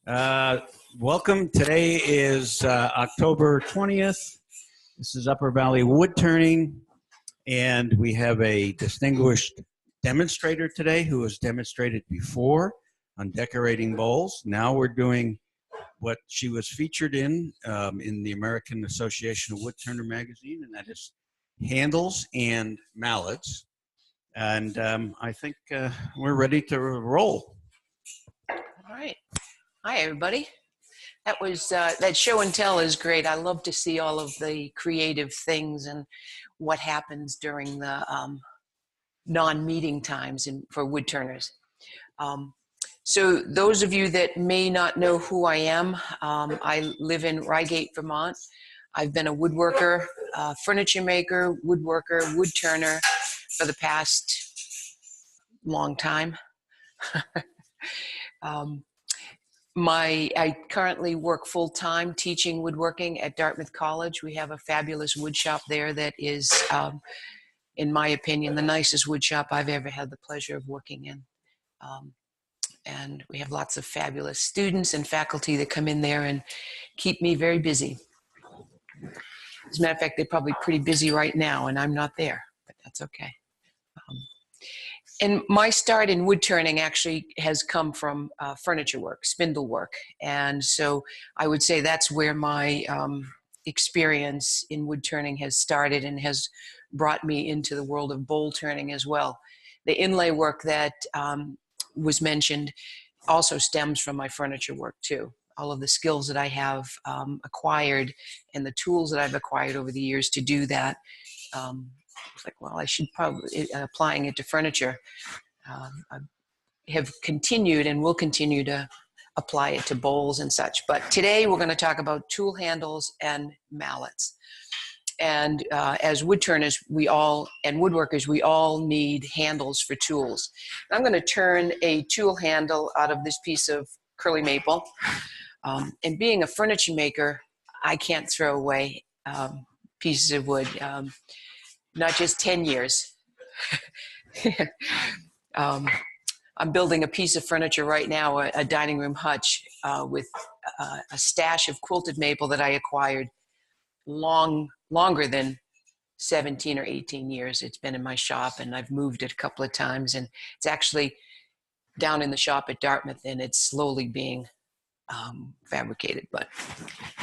Uh, Welcome. Today is October 20th. This is Upper Valley Wood Turning, and we have a distinguished demonstrator today who has demonstrated before on decorating bowls. Now we're doing what she was featured in the American Association of Wood Turner magazine, and that is handles and mallets. And I think we're ready to roll. All right. Hi, everybody. That was that show and tell is great. I love to see all of the creative things and what happens during the non-meeting times for wood turners. So those of you that may not know who I am, I live in Reigate, Vermont. I've been a woodworker, furniture maker, woodworker, wood turner for the past long time. I currently work full-time teaching woodworking at Dartmouth College. We have a fabulous wood shop there that is, in my opinion, the nicest wood shop I've ever had the pleasure of working in. And we have lots of fabulous students and faculty that come in there and keep me very busy. As a matter of fact, they're probably pretty busy right now, and I'm not there, but that's okay. And my start in wood turning actually has come from furniture work, spindle work. And so I would say that's where my experience in wood turning has started and has brought me into the world of bowl turning as well. The inlay work that was mentioned also stems from my furniture work too. All of the skills that I have acquired and the tools that I've acquired over the years to do that. It's like, well, I should probably applying it to furniture. I have continued and will continue to apply it to bowls and such. But today we're going to talk about tool handles and mallets. And as wood turners, and woodworkers, we all need handles for tools. And I'm going to turn a tool handle out of this piece of curly maple. And being a furniture maker, I can't throw away pieces of wood. Not just 10 years. I'm building a piece of furniture right now, a dining room hutch with a stash of quilted maple that I acquired longer than 17 or 18 years. It's been in my shop, and I've moved it a couple of times, and it's actually down in the shop at Dartmouth, and it's slowly being fabricated. But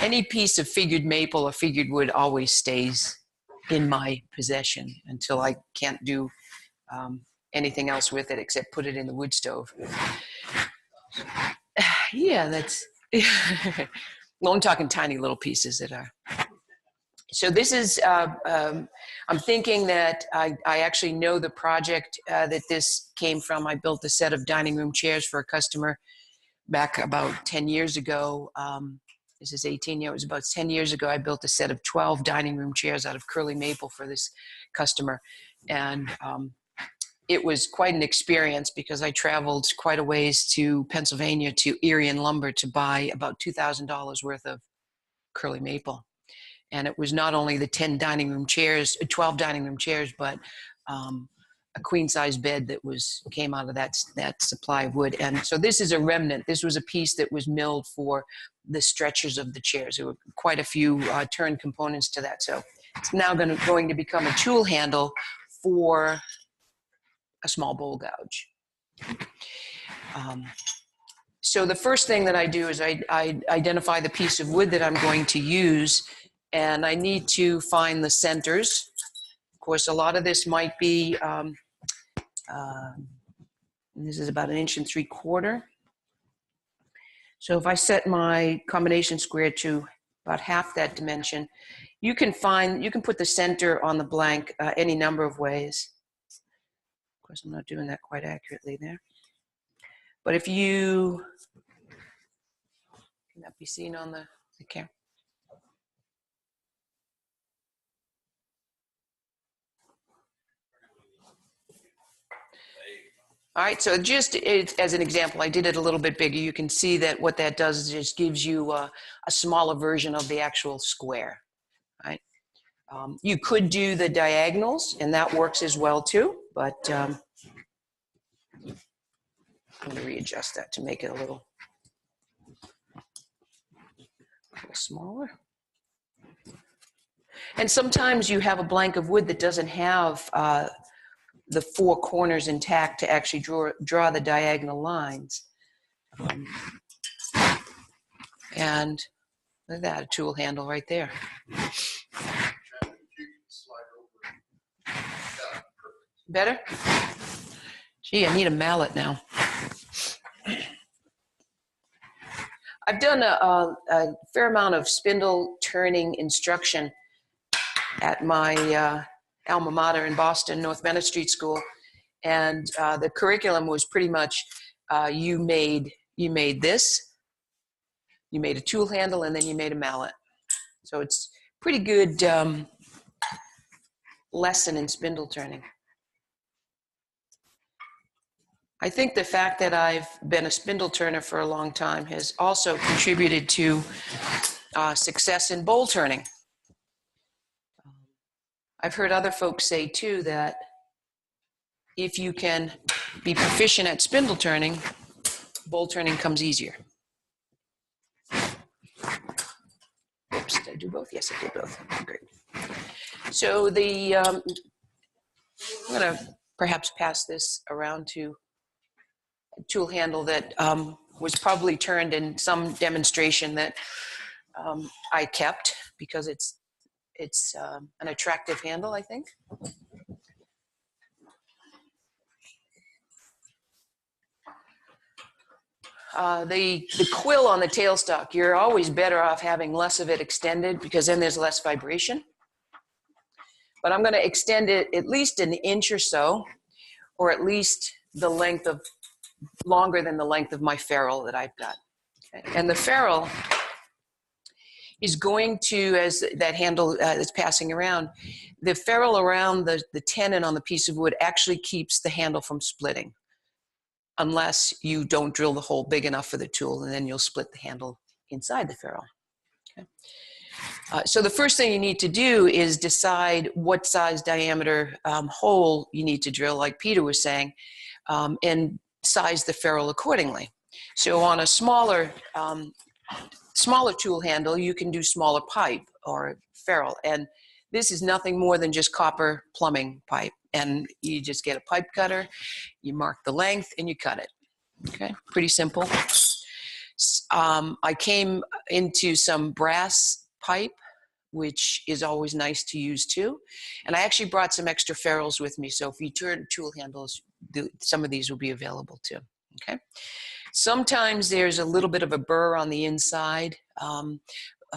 any piece of figured maple or figured wood always stays in my possession until I can't do anything else with it except put it in the wood stove. Yeah, that's, well, I'm talking tiny little pieces that are. So this is, I'm thinking that I actually know the project that this came from. I built a set of dining room chairs for a customer back about 10 years ago. This is 18 years, it was about 10 years ago. I built a set of 12 dining room chairs out of curly maple for this customer. And it was quite an experience because I traveled quite a ways to Pennsylvania to Erie and Lumber to buy about $2,000 worth of curly maple. And it was not only the 12 dining room chairs, but a queen size bed that came out of that supply of wood. And so this is a remnant. This was a piece that was milled for the stretchers of the chairs. There were quite a few turned components to that. So it's now going to become a tool handle for a small bowl gouge. So the first thing that I do is I identify the piece of wood that I'm going to use, and I need to find the centers. Of course, a lot of this might be, this is about 1.75 inches. So if I set my combination square to about half that dimension, you can put the center on the blank any number of ways. Of course, I'm not doing that quite accurately there. But if you, can that be seen on the camera? All right, so just as an example, I did it a little bit bigger. You can see that what that does is just gives you a smaller version of the actual square, right? You could do the diagonals, and that works as well too, but I'm going to readjust that to make it a little. A little smaller. And sometimes you have a blank of wood that doesn't have the four corners intact to actually draw the diagonal lines. And look at that, a tool handle right there. Better? Gee, I need a mallet now. I've done a fair amount of spindle turning instruction at my alma mater in Boston, North Bennett Street School. And the curriculum was pretty much, you made this, you made a tool handle, and then you made a mallet. So it's pretty good lesson in spindle turning. I think the fact that I've been a spindle turner for a long time has also contributed to success in bowl turning. I've heard other folks say too that if you can be proficient at spindle turning, bowl turning comes easier. Oops, did I do both? Yes, I did both. Great. So I'm going to perhaps pass this around to a tool handle that was probably turned in some demonstration that I kept because it's an attractive handle, I think. The quill on the tailstock, you're always better off having less of it extended because then there's less vibration. But I'm going to extend it at least an inch or so, or at least the length of, longer than the length of my ferrule that I've got. Okay. And the ferrule is going to, as that handle is passing around, the ferrule around the tenon on the piece of wood actually keeps the handle from splitting, unless you don't drill the hole big enough for the tool, and then you'll split the handle inside the ferrule. Okay. So the first thing you need to do is decide what size diameter hole you need to drill, like Peter was saying, and size the ferrule accordingly. So on a smaller tool handle, you can do smaller pipe or ferrule, and this is nothing more than just copper plumbing pipe. And you just get a pipe cutter, you mark the length, and you cut it. Okay, pretty simple. I came into some brass pipe, which is always nice to use too. And I actually brought some extra ferrules with me, so if you turn tool handles, some of these will be available too. Okay. Sometimes there's a little bit of a burr on the inside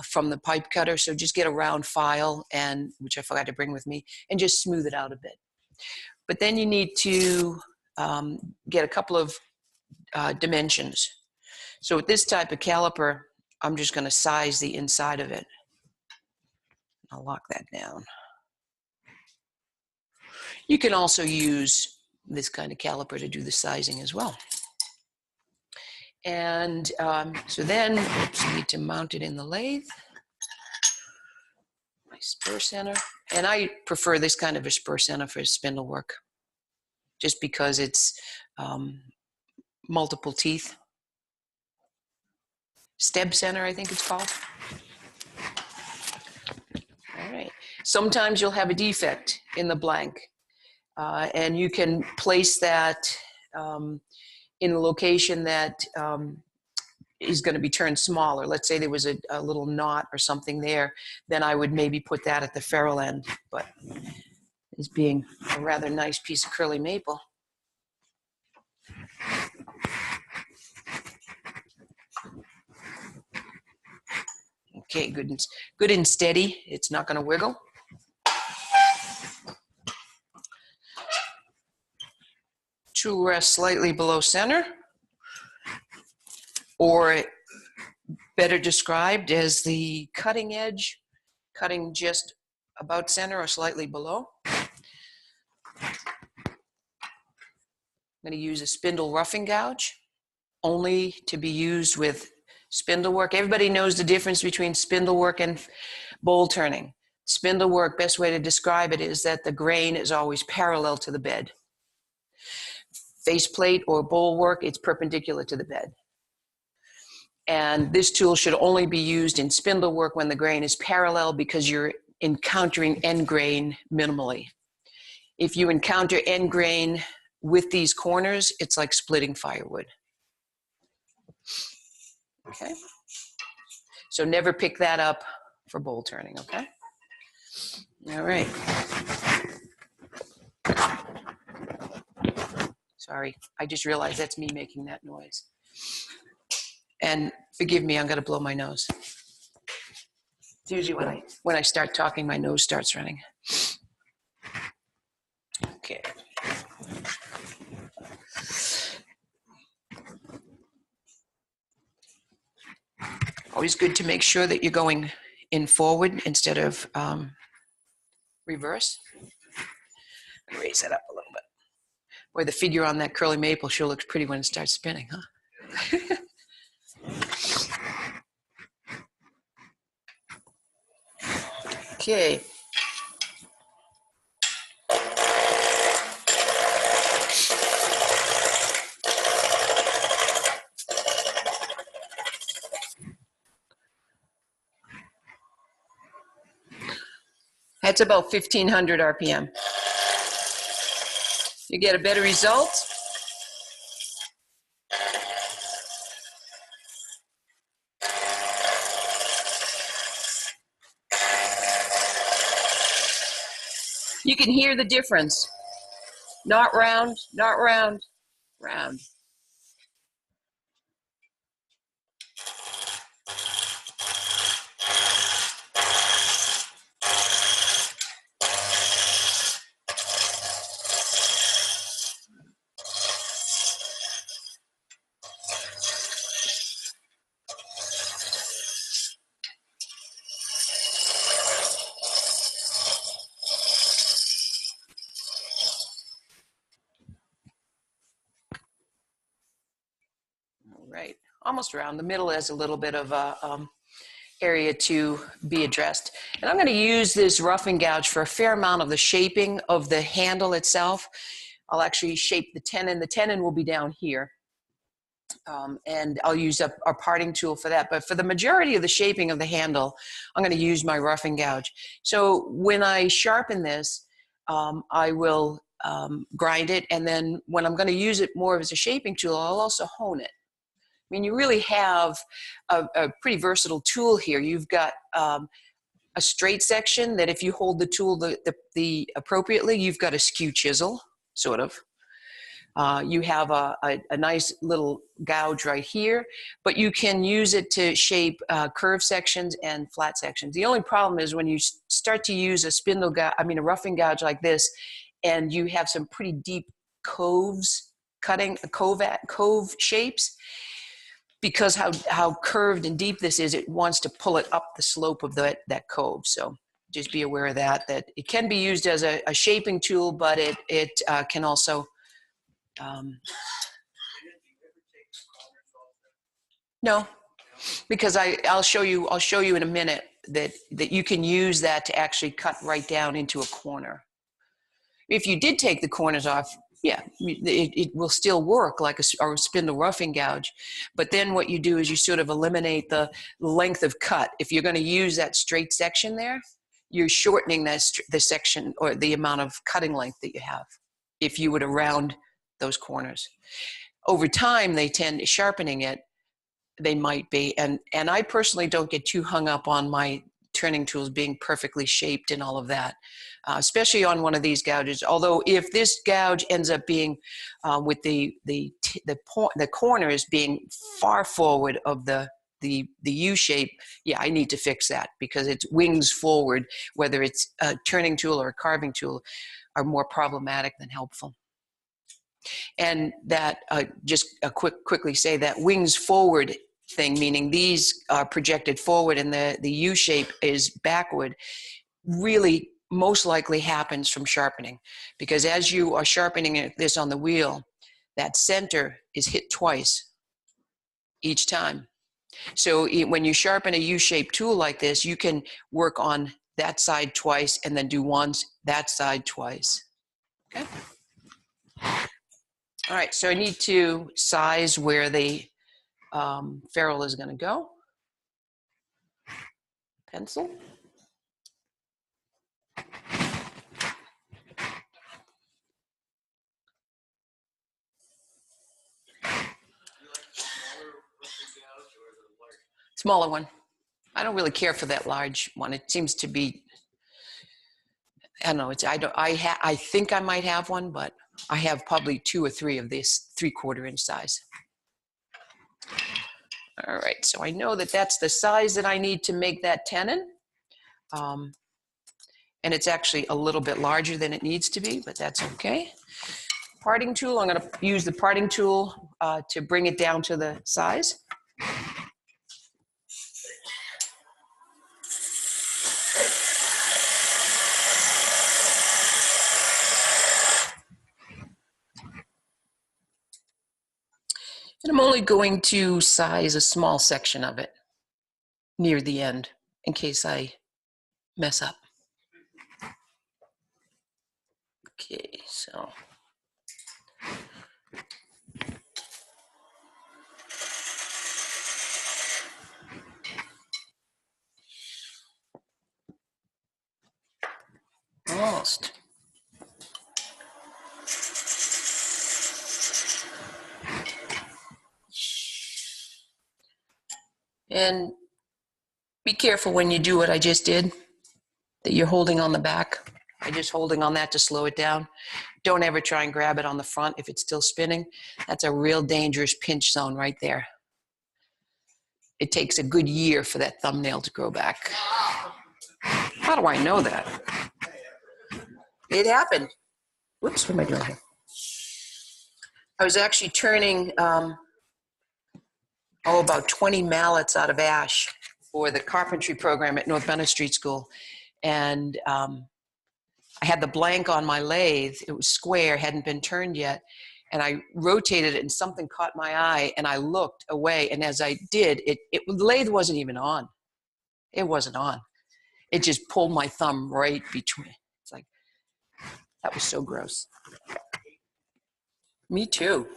from the pipe cutter, so just get a round file, which I forgot to bring with me, and just smooth it out a bit. But then you need to get a couple of dimensions. So with this type of caliper, I'm just going to size the inside of it. I'll lock that down. You can also use this kind of caliper to do the sizing as well. And so then you need to mount it in the lathe. My spur center. And I prefer this kind of a spur center for spindle work, just because it's multiple teeth. Steb center, I think it's called. All right. Sometimes you'll have a defect in the blank, and you can place that in a location that is going to be turned smaller. Let's say there was a little knot or something there, then I would maybe put that at the ferrule end, but it's being a rather nice piece of curly maple. Okay, good and steady. It's not going to wiggle. Tool rest slightly below center, or better described as the cutting edge, cutting just about center or slightly below. I'm going to use a spindle roughing gouge, only to be used with spindle work. Everybody knows the difference between spindle work and bowl turning. Spindle work, best way to describe it is that the grain is always parallel to the bed. Faceplate or bowl work, it's perpendicular to the bed. And this tool should only be used in spindle work when the grain is parallel because you're encountering end grain minimally. If you encounter end grain with these corners, it's like splitting firewood. Okay. So never pick that up for bowl turning, okay? All right. Sorry, I just realized that's me making that noise. And forgive me, I'm gonna blow my nose. It's usually when I start talking, my nose starts running. Okay. Always good to make sure that you're going in forward instead of reverse. Raise that up a little bit. Boy, the figure on that curly maple sure looks pretty when it starts spinning, huh? Okay. That's about 1,500 RPM. You get a better result. You can hear the difference. Not round, not round, round. All right, almost around. The middle has a little bit of a area to be addressed. And I'm going to use this roughing gouge for a fair amount of the shaping of the handle itself. I'll actually shape the tenon. The tenon will be down here. And I'll use a parting tool for that. But for the majority of the shaping of the handle, I'm going to use my roughing gouge. So when I sharpen this, I will grind it. And then when I'm going to use it more as a shaping tool, I'll also hone it. I mean, you really have a pretty versatile tool here. You've got a straight section that if you hold the tool the appropriately, you've got a skew chisel, sort of. You have a nice little gouge right here, but you can use it to shape curved sections and flat sections. The only problem is when you start to use a roughing gouge like this, and you have some pretty deep coves, cove shapes, because how curved and deep this is, it wants to pull it up the slope of that cove. So just be aware of that it can be used as a shaping tool, but it can also no, because I'll show you in a minute that you can use that to actually cut right down into a corner. If you did take the corners off, yeah, it will still work like a spindle roughing gouge. But then what you do is you sort of eliminate the length of cut. If you're going to use that straight section there, you're shortening the section or the amount of cutting length that you have if you were to round those corners. Over time, they tend to sharpening it. They might be, and I personally don't get too hung up on my turning tools being perfectly shaped and all of that, especially on one of these gouges. Although if this gouge ends up being with the corners being far forward of the U shape, yeah, I need to fix that because it's wings forward, whether it's a turning tool or a carving tool, are more problematic than helpful. And that, just quickly say that wings forward thing, meaning these are projected forward and the U shape is backward, really most likely happens from sharpening. Because as you are sharpening this on the wheel, that center is hit twice each time. So when you sharpen a U-shaped tool like this, you can work on that side twice and then do that side twice. Okay. All right, so I need to size where the ferrule is going to go. Pencil. Smaller one. I don't really care for that large one. It seems to be, I don't know. I think I might have one, but I have probably 2 or 3 of this 3/4 inch size. All right, so I know that that's the size that I need to make that tenon. And it's actually a little bit larger than it needs to be, but that's okay. Parting tool, I'm gonna use the parting tool to bring it down to the size. And I'm only going to size a small section of it near the end in case I mess up. Okay, so. Almost. And be careful when you do what I just did, that you're holding on the back. I'm just holding on that to slow it down. Don't ever try and grab it on the front if it's still spinning. That's a real dangerous pinch zone right there. It takes a good year for that thumbnail to grow back. How do I know that? It happened. Whoops, what am I doing here? I was actually turning about 20 mallets out of ash for the carpentry program at North Bennett Street School. And I had the blank on my lathe. It was square, hadn't been turned yet. And I rotated it and something caught my eye and I looked away. And as I did, the lathe wasn't even on. It wasn't on. It just pulled my thumb right between. It's like, that was so gross. Me too.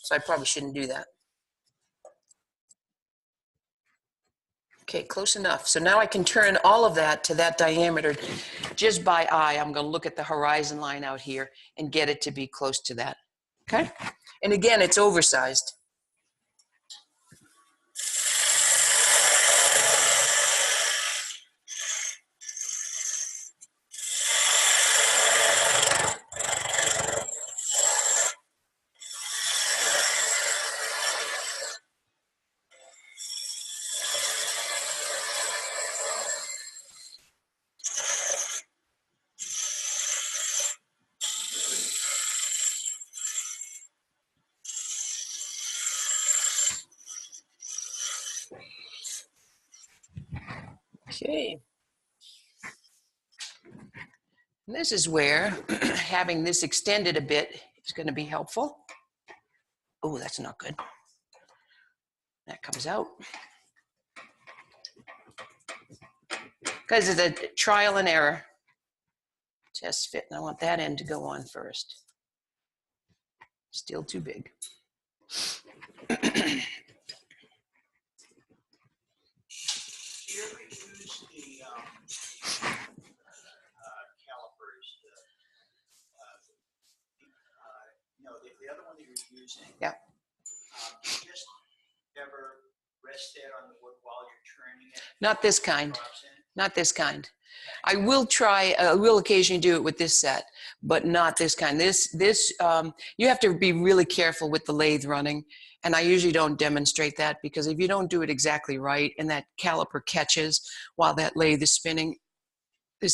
So I probably shouldn't do that. Okay, close enough. So now I can turn all of that to that diameter just by eye. I'm going to look at the horizon line out here and get it to be close to that. Okay? And again, it's oversized. Okay. And this is where having this extended a bit is going to be helpful. Oh, that's not good. That comes out. Because it's a trial and error. Test fit, and I want that end to go on first. Still too big. The other one that you're using, Yeah. Just never rest there on the wood while you're turning it. Not this kind. Not this kind. I will occasionally do it with this set, but not this kind. You have to be really careful with the lathe running, and I usually don't demonstrate that because if you don't do it exactly right and that caliper catches while that lathe is spinning, it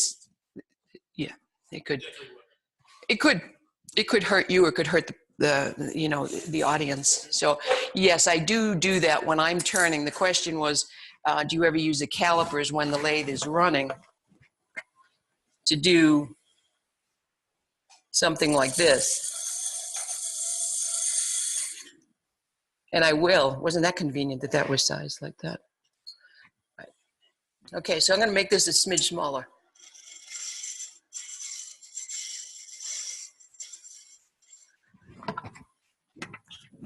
could hurt you or it could hurt the audience. So yes, I do that when I'm turning. The question was, do you ever use the calipers when the lathe is running to do something like this? And I will. Wasn't that convenient that that was sized like that? Right. Okay, so I'm going to make this a smidge smaller.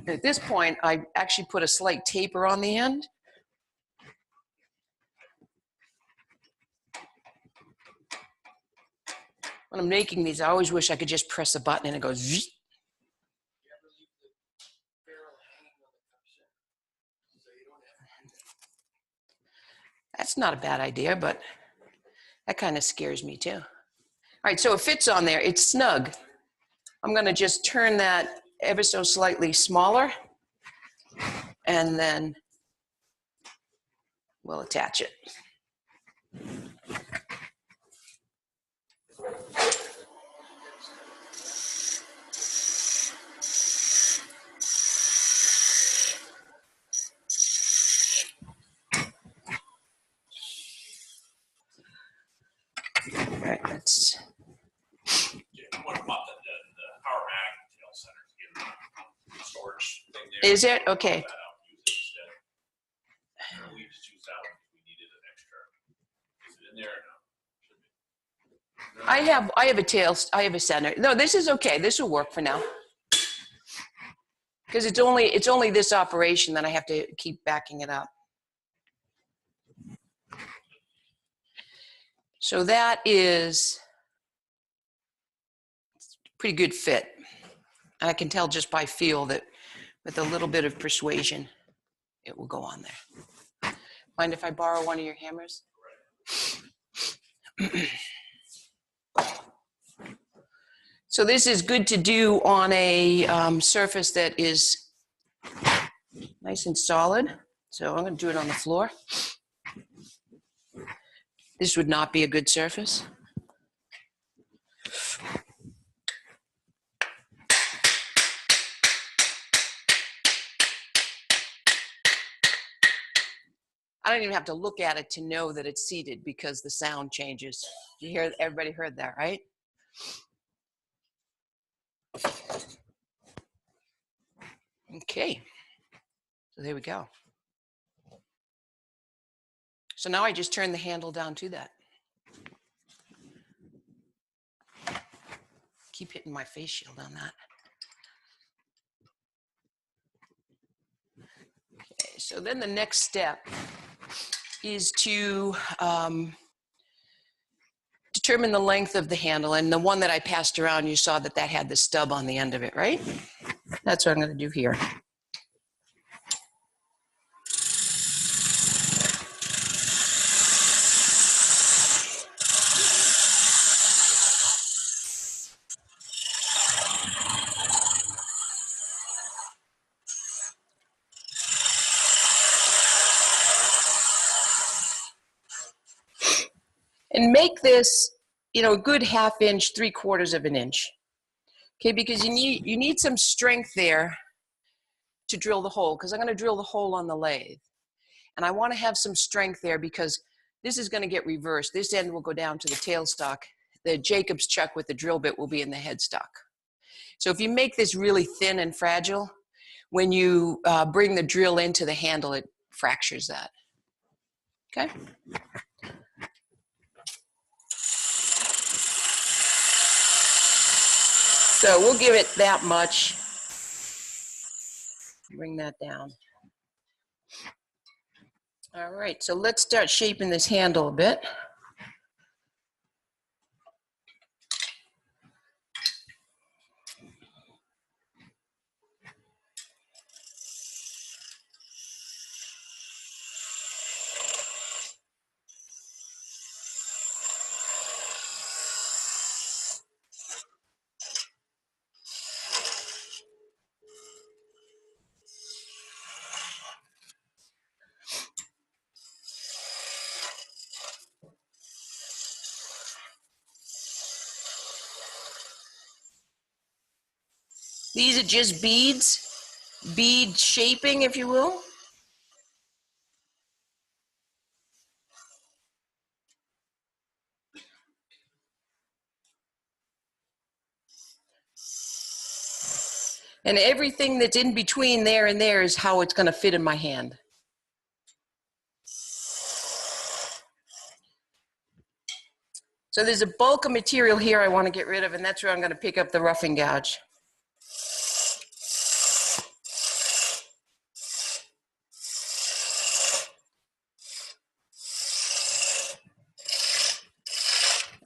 At this point, I actually put a slight taper on the end. When I'm making these, I always wish I could just press a button and it goes zzz. That's not a bad idea, but that kind of scares me too. All right, so it fits on there. It's snug. I'm going to just turn that ever so slightly smaller, and then we'll attach it. All right, that's. What about the Power Mac tail center to get the storage thing there? Is it? Okay. We just use that one if we needed an extra. Is it in there or no? I have a center. No, this is okay. This will work for now. Because it's only this operation that I have to keep backing it up. So that is a pretty good fit. I can tell just by feel that with a little bit of persuasion, it will go on there. Mind if I borrow one of your hammers? So this is good to do on a surface that is nice and solid. So I'm going to do it on the floor. This would not be a good surface. I don't even have to look at it to know that it's seated because the sound changes. You hear, everybody heard that, right? Okay, so there we go. So now I just turn the handle down to that. Keep hitting my face shield on that. Okay, so then the next step is to determine the length of the handle. And the one that I passed around, you saw that that had the stub on the end of it, right? That's what I'm going to do here. And make this, a good 1/2 inch, 3/4 of an inch. Okay, because you need some strength there to drill the hole, because I'm going to drill the hole on the lathe. And I want to have some strength there because this is going to get reversed. This end will go down to the tailstock. The Jacobs chuck with the drill bit will be in the headstock. So if you make this really thin and fragile, when you bring the drill into the handle, it fractures that. Okay? So we'll give it that much. Bring that down. All right, so let's start shaping this handle a bit. These are just beads, bead shaping, if you will. And everything that's in between there and there is how it's going to fit in my hand. So there's a bulk of material here I want to get rid of, and that's where I'm going to pick up the roughing gouge.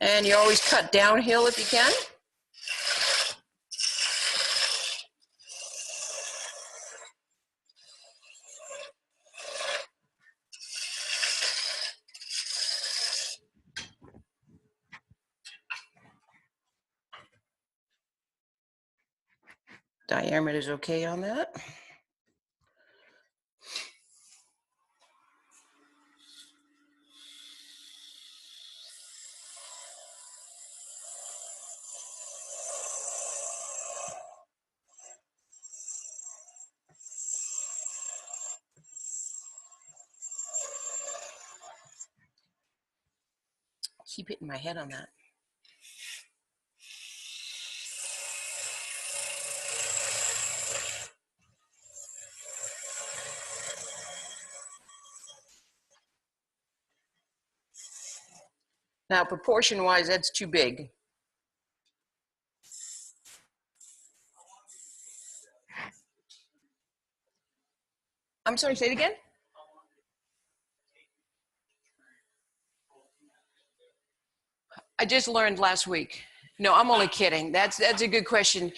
And you always cut downhill if you can. Diameter is okay on that. Keep hitting my head on that. Now, proportion-wise, that's too big. I'm sorry, say it again? I just learned last week. No, I'm only kidding. That's a good question.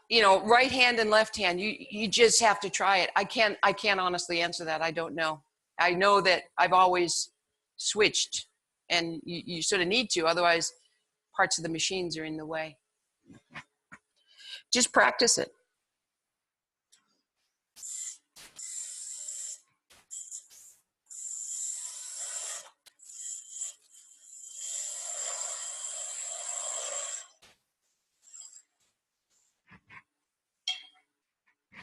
You know, right hand and left hand, you just have to try it. I can't honestly answer that. I don't know. I know that I've always switched, and you sort of need to, otherwise parts of the machines are in the way. Just practice it.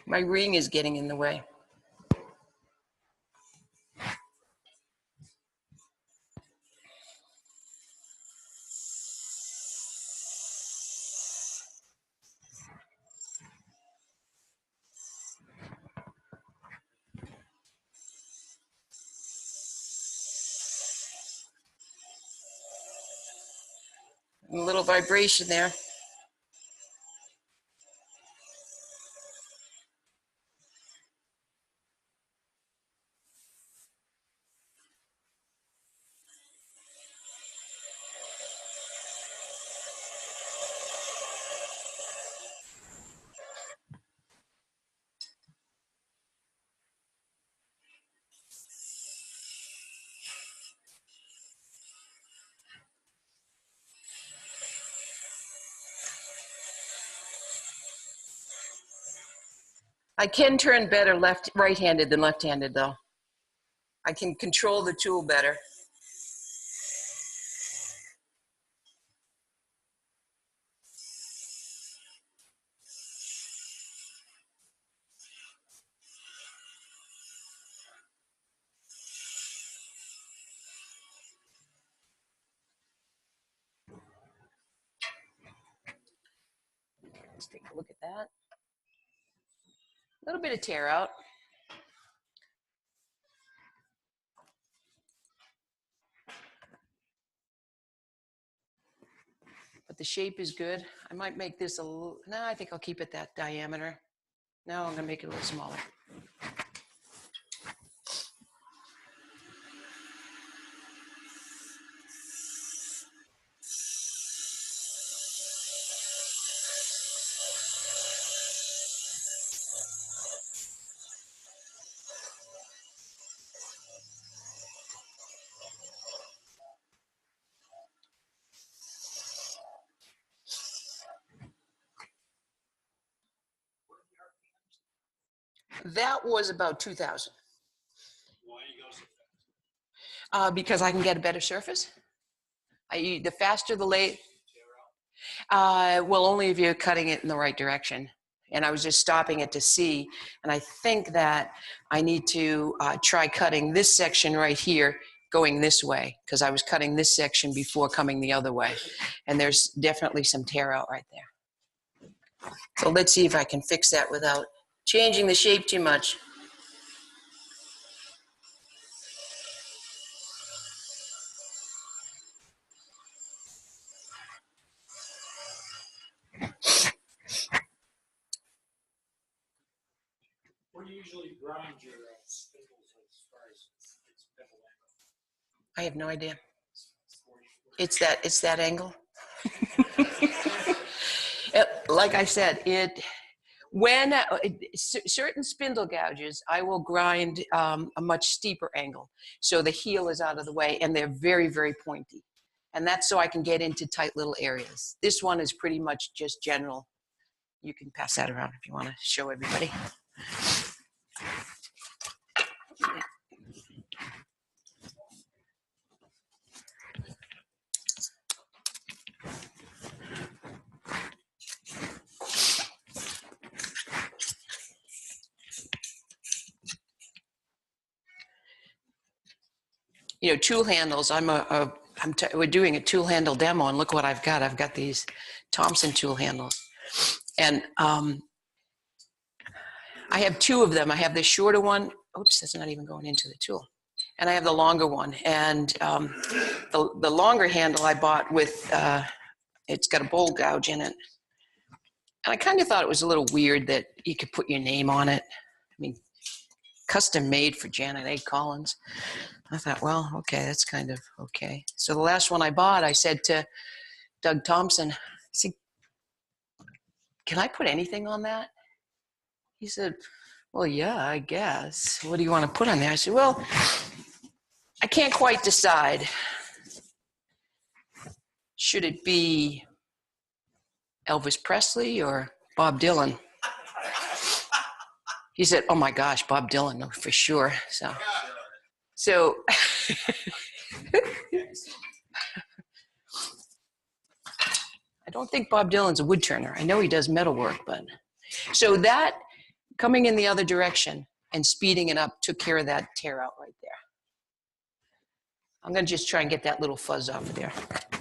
My ring is getting in the way. A little vibration there. I can turn better right-handed than left-handed, though. I can control the tool better. Let's take a look at that. A little bit of tear out. But the shape is good. I might make this a little, no, I think I'll keep it that diameter. No, I'm gonna make it a little smaller. That was about 2,000. Why do you go so fast? Because I can get a better surface. The faster the late, well, only if you're cutting it in the right direction. And I was just stopping it to see. And I think that I need to try cutting this section right here going this way, because I was cutting this section before coming the other way. And there's definitely some tear out right there. So let's see if I can fix that without changing the shape too much. What do you usually grind your spindles as far as its bevel angle? I have no idea. 40, It's that angle. Like I said, certain spindle gouges, I will grind a much steeper angle. So the heel is out of the way and they're very, very pointy. And that's so I can get into tight little areas. This one is pretty much just general. You can pass that around if you want to show everybody. You know, tool handles, we're doing a tool handle demo and look what I've got. I've got these Thompson tool handles. And I have two of them. I have the shorter one. Oops, that's not even going into the tool. And I have the longer one. And the longer handle I bought with, it's got a bowl gouge in it. And I kind of thought it was a little weird that you could put your name on it. I mean, custom made for Janet A. Collins. I thought, well, okay, that's kind of okay. So the last one I bought, I said to Doug Thompson, I said, can I put anything on that? He said, well, yeah, I guess. What do you want to put on there? I said, well, I can't quite decide. Should it be Elvis Presley or Bob Dylan? He said, oh my gosh, Bob Dylan, no, for sure. So I don't think Bob Dylan's a wood turner. I know he does metal work, but so that coming in the other direction and speeding it up took care of that tear out right there. I'm going to just try and get that little fuzz off of there.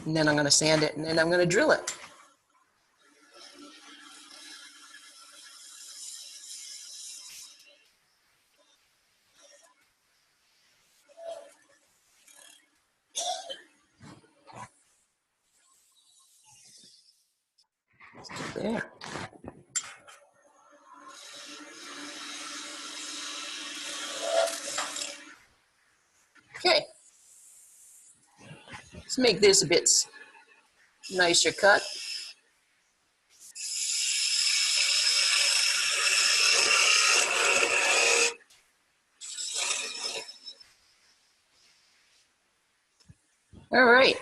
And then I'm going to sand it and then I'm going to drill it. There. Okay. Let's make this a bit nicer cut. All right.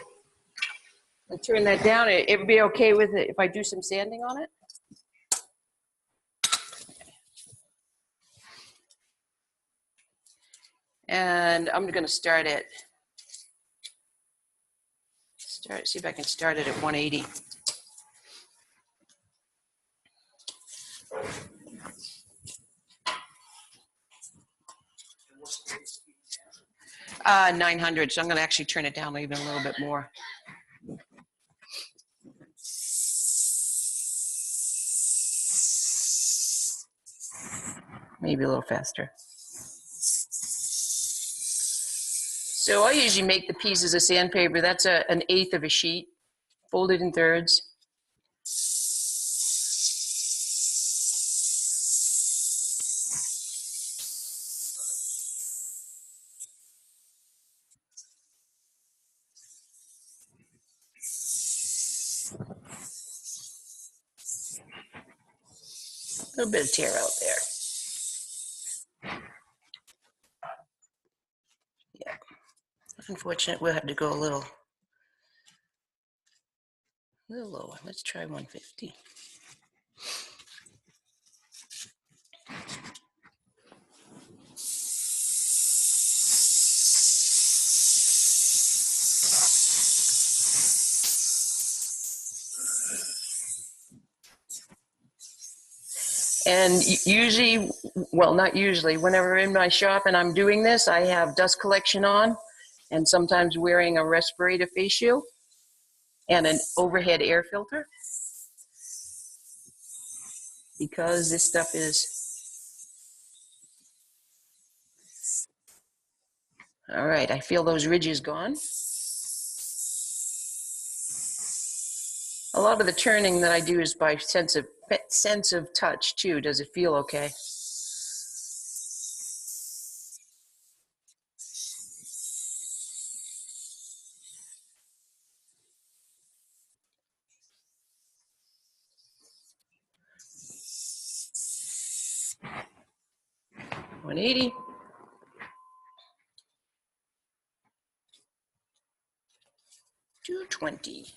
I'll turn that down. Everybody okay with it if I do some sanding on it? And I'm going to see if I can start it at 180. Uh, 900, so I'm going to actually turn it down even a little bit more. Maybe a little faster. So I usually make the pieces of sandpaper. That's an eighth of a sheet, folded in thirds. A little bit of tear out there. Yeah. Unfortunate, we'll have to go a little lower. Let's try 150. And usually, well, not usually, whenever in my shop and I'm doing this, I have dust collection on and sometimes wearing a respirator face shield and an overhead air filter because this stuff is, all right, I feel those ridges gone. A lot of the turning that I do is by sense of touch too. Does it feel okay? 180. $220.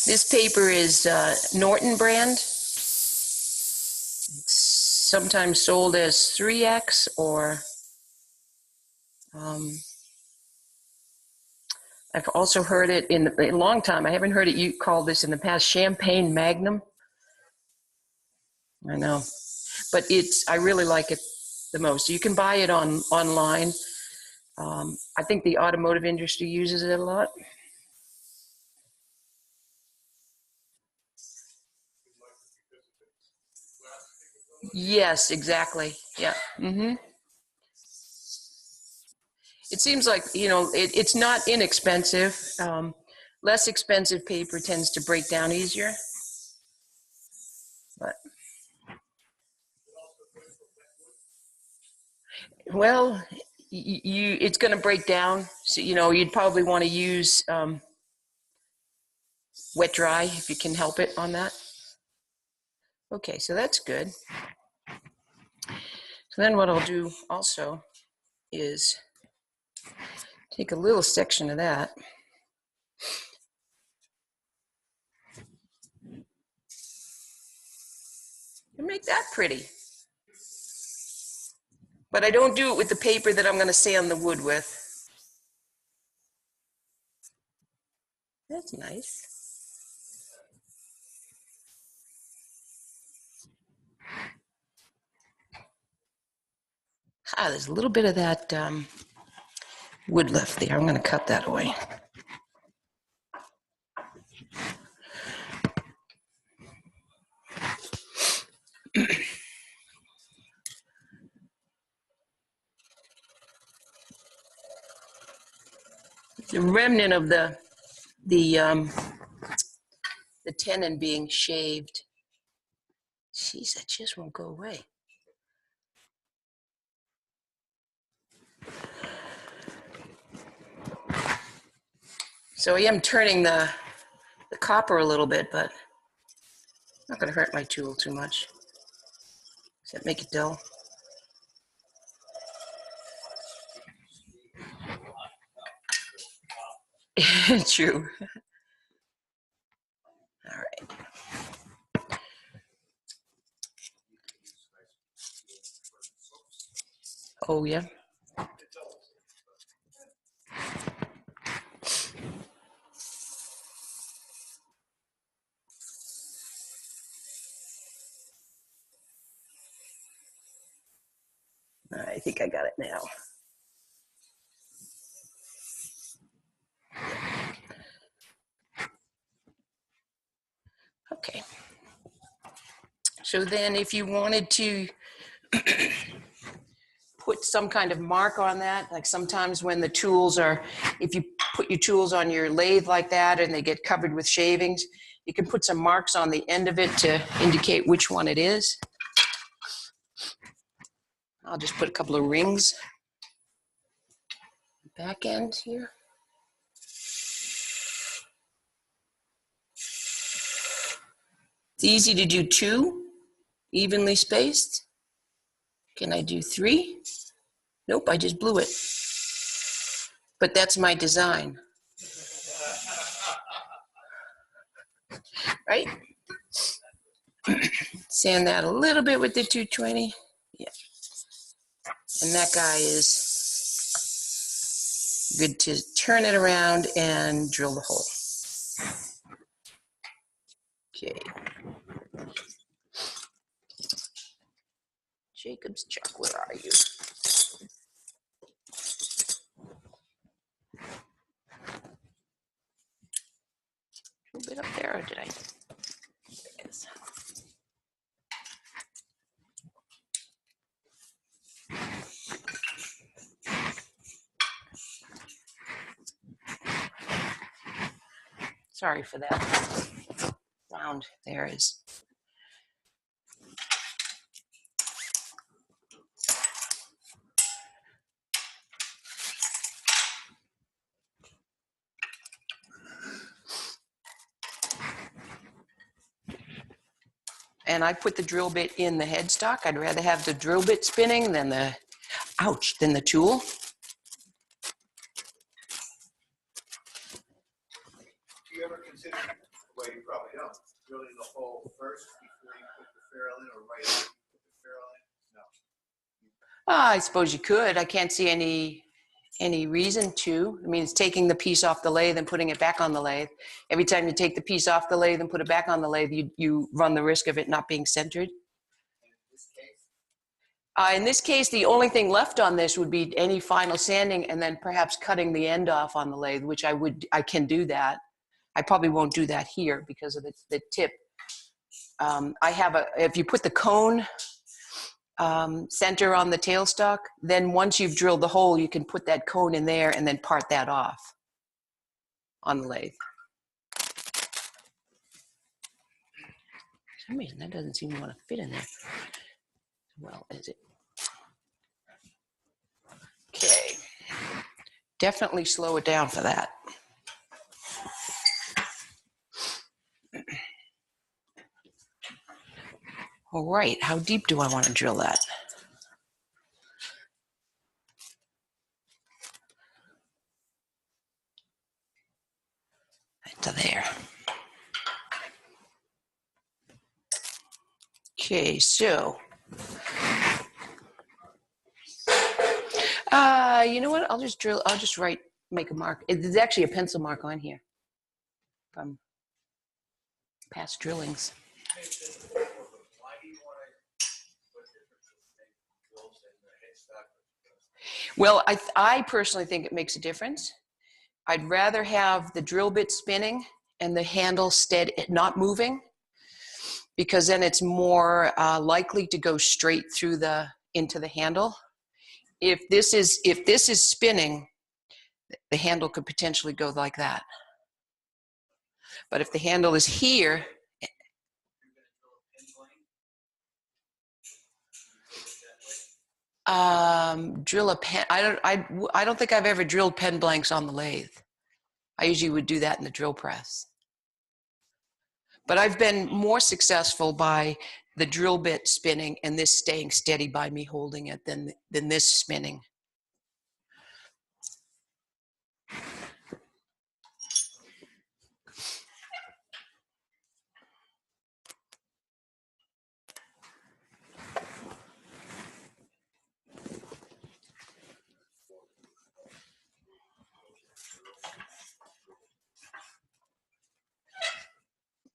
This paper is Norton brand. It's sometimes sold as 3X or I've also heard it in a long time. I haven't heard it you call this in the past, Champagne Magnum. I know, but I really like it the most. You can buy it online. I think the automotive industry uses it a lot. Yes, exactly. Yeah. Mm-hmm. It seems like, it's not inexpensive. Less expensive paper tends to break down easier. But, well, it's going to break down. So, you'd probably want to use wet dry if you can help it on that. Okay, so that's good. So then what I'll do also is take a little section of that and make that pretty. But I don't do it with the paper that I'm going to sand the wood with. That's nice. There's a little bit of that wood left there. I'm going to cut that away. The remnant of the tenon being shaved. Jeez, that just won't go away. So I am turning the copper a little bit, but not going to hurt my tool too much. Does that make it dull? True. All right. Oh, yeah. I think I got it now. Okay. So then if you wanted to put some kind of mark on that, like sometimes when the tools are, if you put your tools on your lathe like that and they get covered with shavings, you can put some marks on the end of it to indicate which one it is. I'll just put a couple of rings back end here. It's easy to do 2 evenly spaced. Can I do 3? Nope, I just blew it. But that's my design. Right? Sand that a little bit with the 220. Yeah. And that guy is good to turn it around and drill the hole. Okay. Jacob's Chuck, where are you? A little bit up there, or did I? There it is. Sorry for that. Round there is. and I put the drill bit in the headstock. I'd rather have the drill bit spinning than the, ouch, than the tool. Do you ever consider, well, you probably don't, drilling the hole first before you put the ferrule in, or right after you put the ferrule in? No. I suppose you could. I can't see any reason to. I mean, it's taking the piece off the lathe and putting it back on the lathe. Every time you take the piece off the lathe and put it back on the lathe, you run the risk of it not being centered. In this case, the only thing left on this would be any final sanding and then perhaps cutting the end off on the lathe, which I can do that. I probably won't do that here because of the tip. If you put the cone center on the tailstock, then once you've drilled the hole, you can put that cone in there and then part that off on the lathe. For some reason, that doesn't seem to want to fit in there. Well, is it? Okay. Definitely slow it down for that. All right, how deep do I want to drill that? To there. Okay, so you know what? I'll just make a mark. There's actually a pencil mark on here from past drillings. Well, I personally think it makes a difference. I'd rather have the drill bit spinning and the handle steady, not moving, because then it's more likely to go straight through into the handle. If this is spinning, the handle could potentially go like that. But if the handle is here, drill a pen. I don't think I've ever drilled pen blanks on the lathe. I usually would do that in the drill press. But I've been more successful by the drill bit spinning and this staying steady by me holding it than this spinning.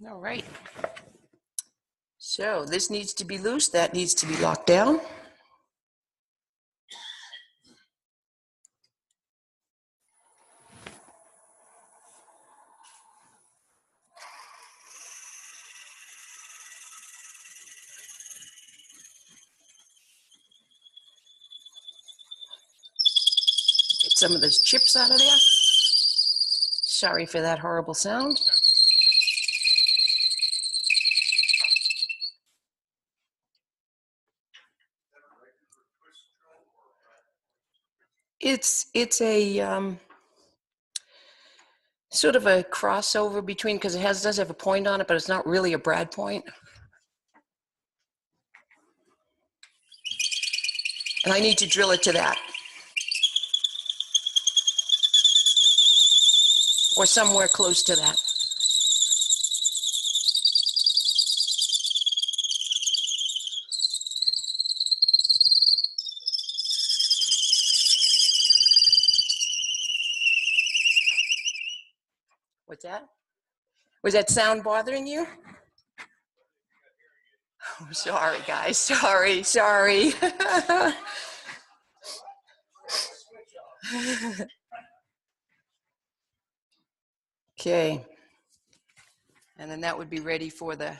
All right. So this needs to be loose. That needs to be locked down. Get some of those chips out of there. Sorry for that horrible sound. It's a sort of a crossover between, because it does have a point on it, but it's not really a brad point. And I need to drill it to that. Or somewhere close to that. What's that? Was that sound bothering you? Oh, sorry, guys. Sorry. Okay. And then that would be ready for the,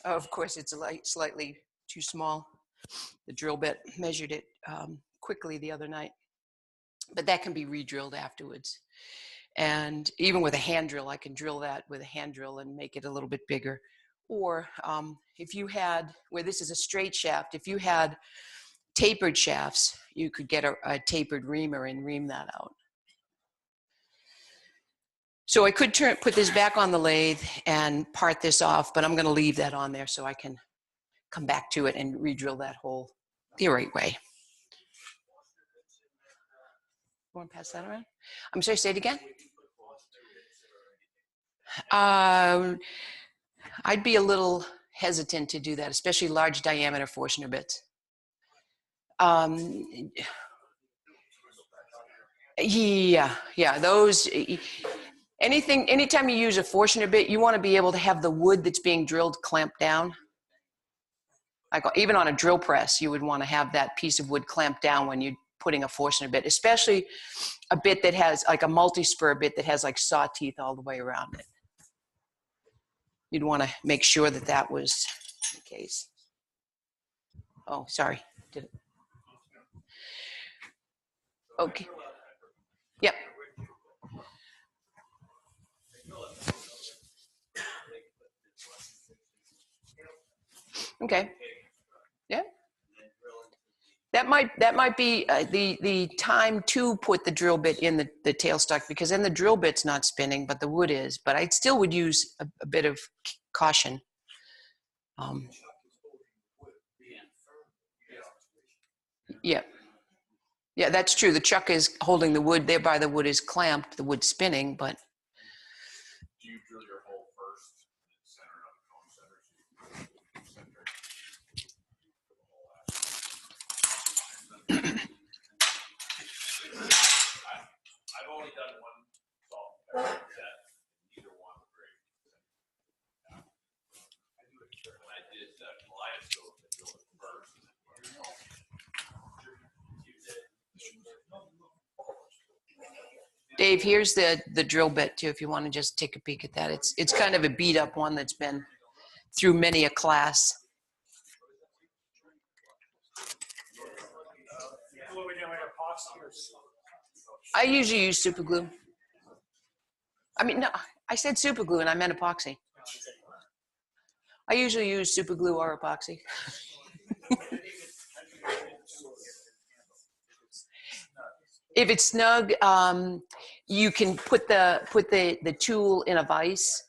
oh, of course, it's slightly too small. The drill bit measured it quickly the other night. But that can be re-drilled afterwards. And even with a hand drill, I can drill that with a hand drill and make it a little bit bigger. Or if you had, where this is a straight shaft, if you had tapered shafts, you could get a tapered reamer and ream that out. So I could put this back on the lathe and part this off, but I'm going to leave that on there so I can come back to it and re-drill that hole the right way. Want to pass that around? I'm sorry, say it again. I'd be a little hesitant to do that, especially large diameter Forstner bits. Yeah, those. Anytime you use a Forstner bit, you want to be able to have the wood that's being drilled clamped down. Like even on a drill press, you would want to have that piece of wood clamped down when you're putting a Forstner bit, especially a bit that has like a multi-spur bit that has like saw teeth all the way around it. You'd want to make sure that that was the case. Oh, sorry. Did it? Okay. Yep. Okay. Yeah. That might be the time to put the drill bit in the tailstock, because then the drill bit's not spinning, but the wood is. But I still would use a bit of caution. Yeah, that's true. The chuck is holding the wood, thereby the wood is clamped, the wood's spinning, but. Do you drill your hole first and center it on the cone center? I've only done one salt set. Either one were great. When I did Kaleidoscope, I drilled it first. Dave, here's the drill bit too, if you want to just take a peek at that. It's kind of a beat up one that's been through many a class. I usually use super glue. I mean, no, I said super glue and I meant epoxy. I usually use super glue or epoxy. If it's snug, you can put the tool in a vise,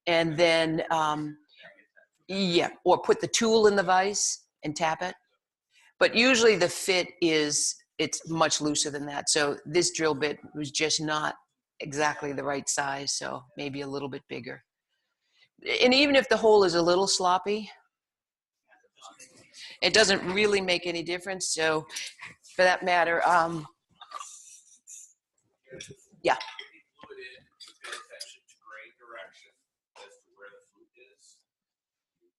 and then or put the tool in the vise and tap it. But usually the fit it's much looser than that. So this drill bit was just not exactly the right size, so maybe a little bit bigger. And even if the hole is a little sloppy, it doesn't really make any difference. So for that matter, yeah.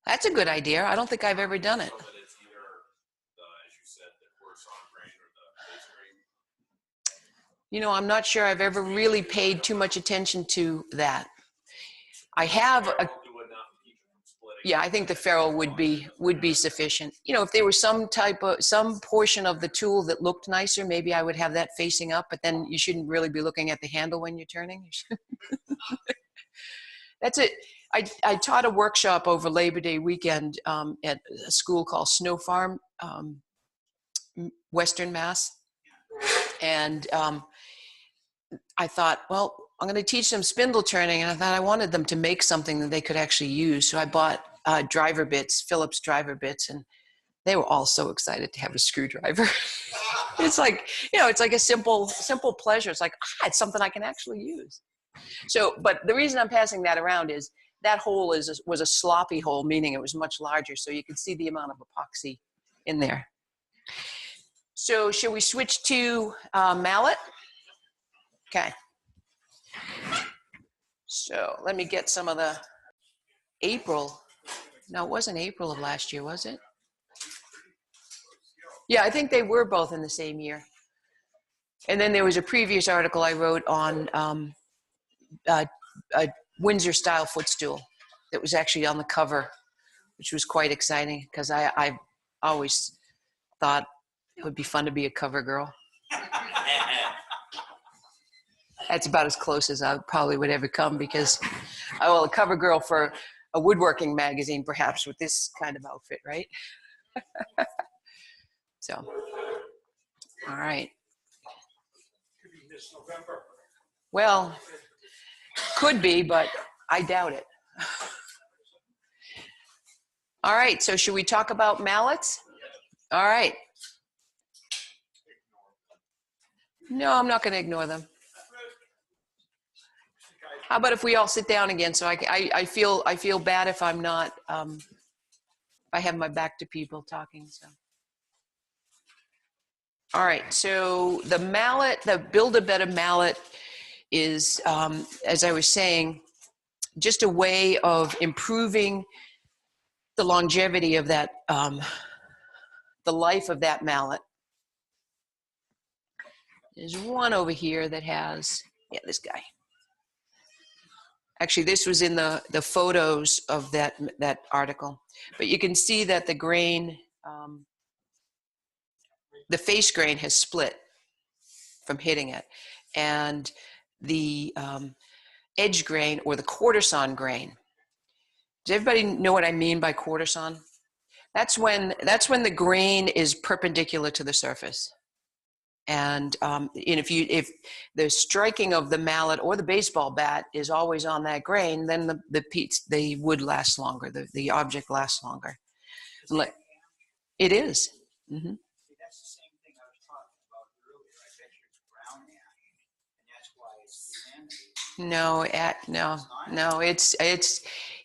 That's a good idea. I don't think I've ever done it. You know, I'm not sure I've ever really paid too much attention to that. I have I think the ferrule would be sufficient. You know, if there was some portion of the tool that looked nicer, maybe I would have that facing up, but then you shouldn't really be looking at the handle when you're turning. That's it. I taught a workshop over Labor Day weekend at a school called Snow Farm, Western Mass. And I thought, well, I'm going to teach them spindle turning. And I thought I wanted them to make something that they could actually use. So I bought driver bits, Phillips driver bits, and they were all so excited to have a screwdriver. It's like, you know, it's like a simple pleasure. It's like, it's something I can actually use. So, but the reason I'm passing that around is that hole was a sloppy hole, meaning it was much larger. So you can see the amount of epoxy in there. So shall we switch to mallet? Okay. So let me get some of the April. No, it wasn't April of last year, was it? Yeah, I think they were both in the same year. And then there was a previous article I wrote on a Windsor style footstool that was actually on the cover, which was quite exciting because I always thought it would be fun to be a cover girl. That's about as close as I probably would ever come because, a cover girl for a woodworking magazine, perhaps, with this kind of outfit, right? So, all right. Well, Could be, but I doubt it. All right, so should we talk about mallets? All right. No, I'm not going to ignore them. How about if we all sit down again? So I feel bad if I'm not, if I have my back to people talking. So. All right, so the mallet, the Build-A-Better mallet is, as I was saying, just a way of improving the longevity of that, the life of that mallet. There's one over here that has, yeah, this guy. Actually, this was in the photos of that article. But you can see that the grain, the face grain has split from hitting it. And the edge grain, or the quarter-sawn grain. Does everybody know what I mean by quarter-sawn? That's when the grain is perpendicular to the surface. And if the striking of the mallet or the baseball bat is always on that grain, then the wood lasts longer. The object lasts longer. It is. Mm-hmm. See, that's the same thing I was talking about earlier. I bet you it's brown ash, and that's why it's delaminated. No,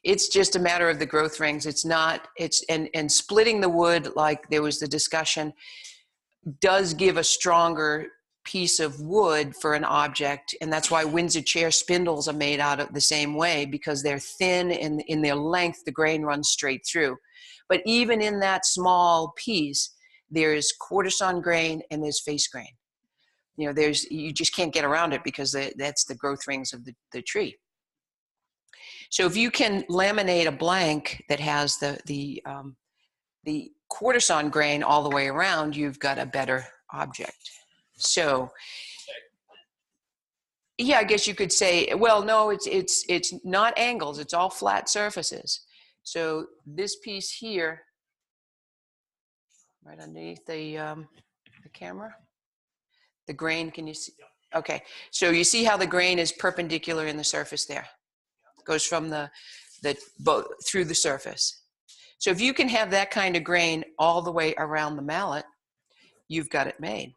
it's just a matter of the growth rings. It's not, and splitting the wood, like there was the discussion, does give a stronger piece of wood for an object. And that's why Windsor chair spindles are made out of the same way, because they're thin and in their length, the grain runs straight through. But even in that small piece, there's quarter-sawn grain and there's face grain. You know, you just can't get around it because that's the growth rings of the tree. So if you can laminate a blank that has the quarter-sawn grain all the way around, you've got a better object. So, yeah, I guess you could say, well, no, it's not angles, it's all flat surfaces. So this piece here, right underneath the camera, the grain, can you see? Okay, so you see how the grain is perpendicular in the surface there. It goes from through the surface. So if you can have that kind of grain all the way around the mallet, you've got it made.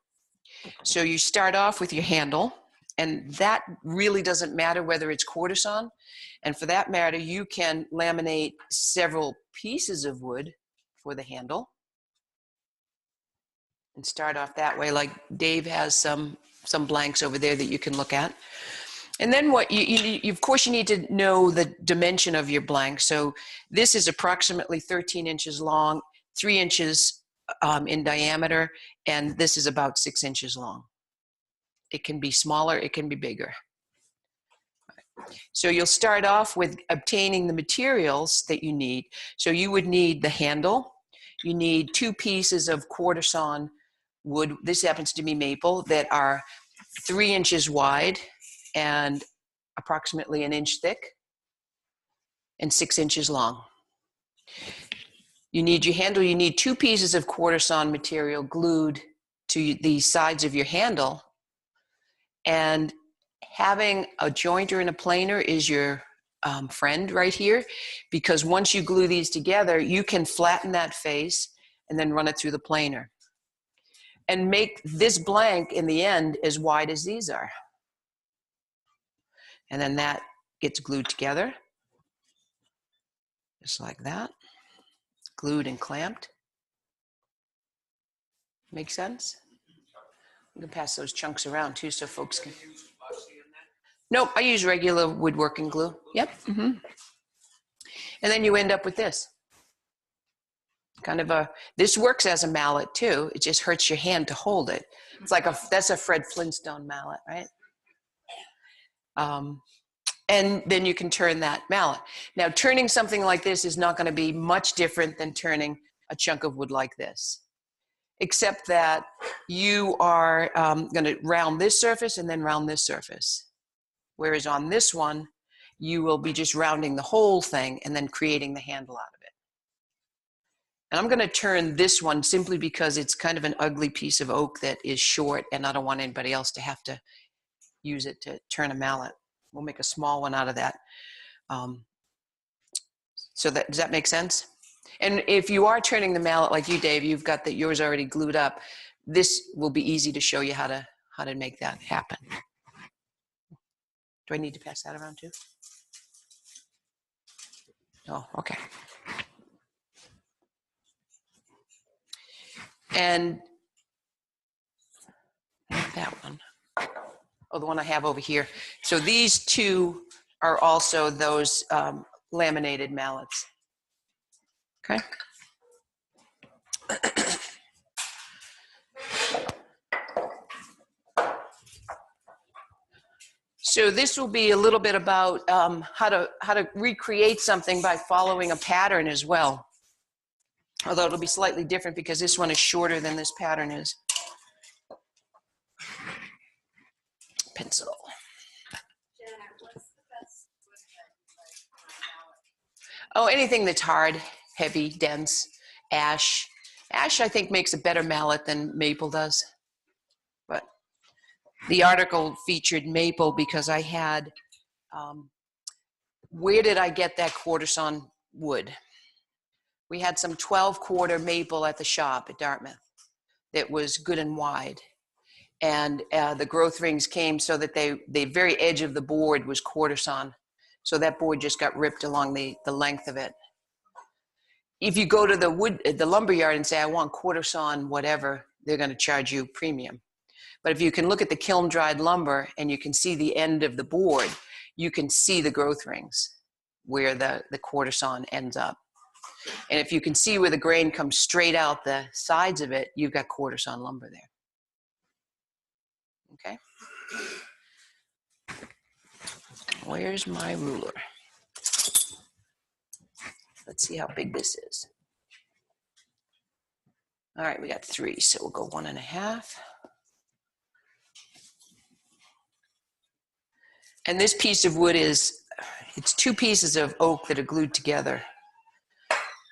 So you start off with your handle, and that really doesn't matter whether it's quarter-sawn. And for that matter, you can laminate several pieces of wood for the handle and start off that way. Like Dave has some blanks over there that you can look at. And then what you of course you need to know the dimension of your blank. So this is approximately 13 inches long, 3 inches in diameter, and this is about 6 inches long. It can be smaller, it can be bigger. So you'll start off with obtaining the materials that you need. So you would need the handle. You need 2 pieces of quarter-sawn wood. This happens to be maple, that are 3 inches wide and approximately 1 inch thick and 6 inches long. You need your handle. You need 2 pieces of quarter-sawn material glued to the sides of your handle. And having a jointer and a planer is your friend right here, because once you glue these together, you can flatten that face and then run it through the planer and make this blank in the end as wide as these are. And then that gets glued together, just like that, glued and clamped. Make sense? You can pass those chunks around too so folks can. Nope, I use regular woodworking glue. Yep. Mm-hmm. And then you end up with this. Kind of this works as a mallet too. It just hurts your hand to hold it. It's like that's a Fred Flintstone mallet, right? And then you can turn that mallet. Now, turning something like this is not going to be much different than turning a chunk of wood like this, except that you are going to round this surface and then round this surface. Whereas on this one, you will be just rounding the whole thing and then creating the handle out of it. And I'm going to turn this one simply because it's kind of an ugly piece of oak that is short, and I don't want anybody else to have to use it to turn a mallet. We'll make a small one out of that. So that, does that make sense? And if you are turning the mallet like you, Dave, you've got yours already glued up. This will be easy to show you how to make that happen. Do I need to pass that around too? Oh, okay. And that one. Oh, the one I have over here. So these two are also those laminated mallets. Okay. So this will be a little bit about how to recreate something by following a pattern as well. Although it'll be slightly different because this one is shorter than this pattern is. Pencil. Oh, anything that's hard, heavy, dense, ash. Ash, I think, makes a better mallet than maple does. But the article featured maple because I had, where did I get that quarter-sawn wood? We had some 12-quarter maple at the shop at Dartmouth that was good and wide. And the growth rings came so that the very edge of the board was quarter-sawn. So that board just got ripped along the length of it. If you go to the lumber yard and say, I want quarter-sawn whatever, they're going to charge you premium. But if you can look at the kiln-dried lumber and you can see the end of the board, you can see the growth rings where the quarter-sawn ends up. And if you can see where the grain comes straight out the sides of it, you've got quarter-sawn lumber there. Okay? Where's my ruler? Let's see how big this is. All right, we got 3, so we'll go 1.5. And this piece of wood it's 2 pieces of oak that are glued together.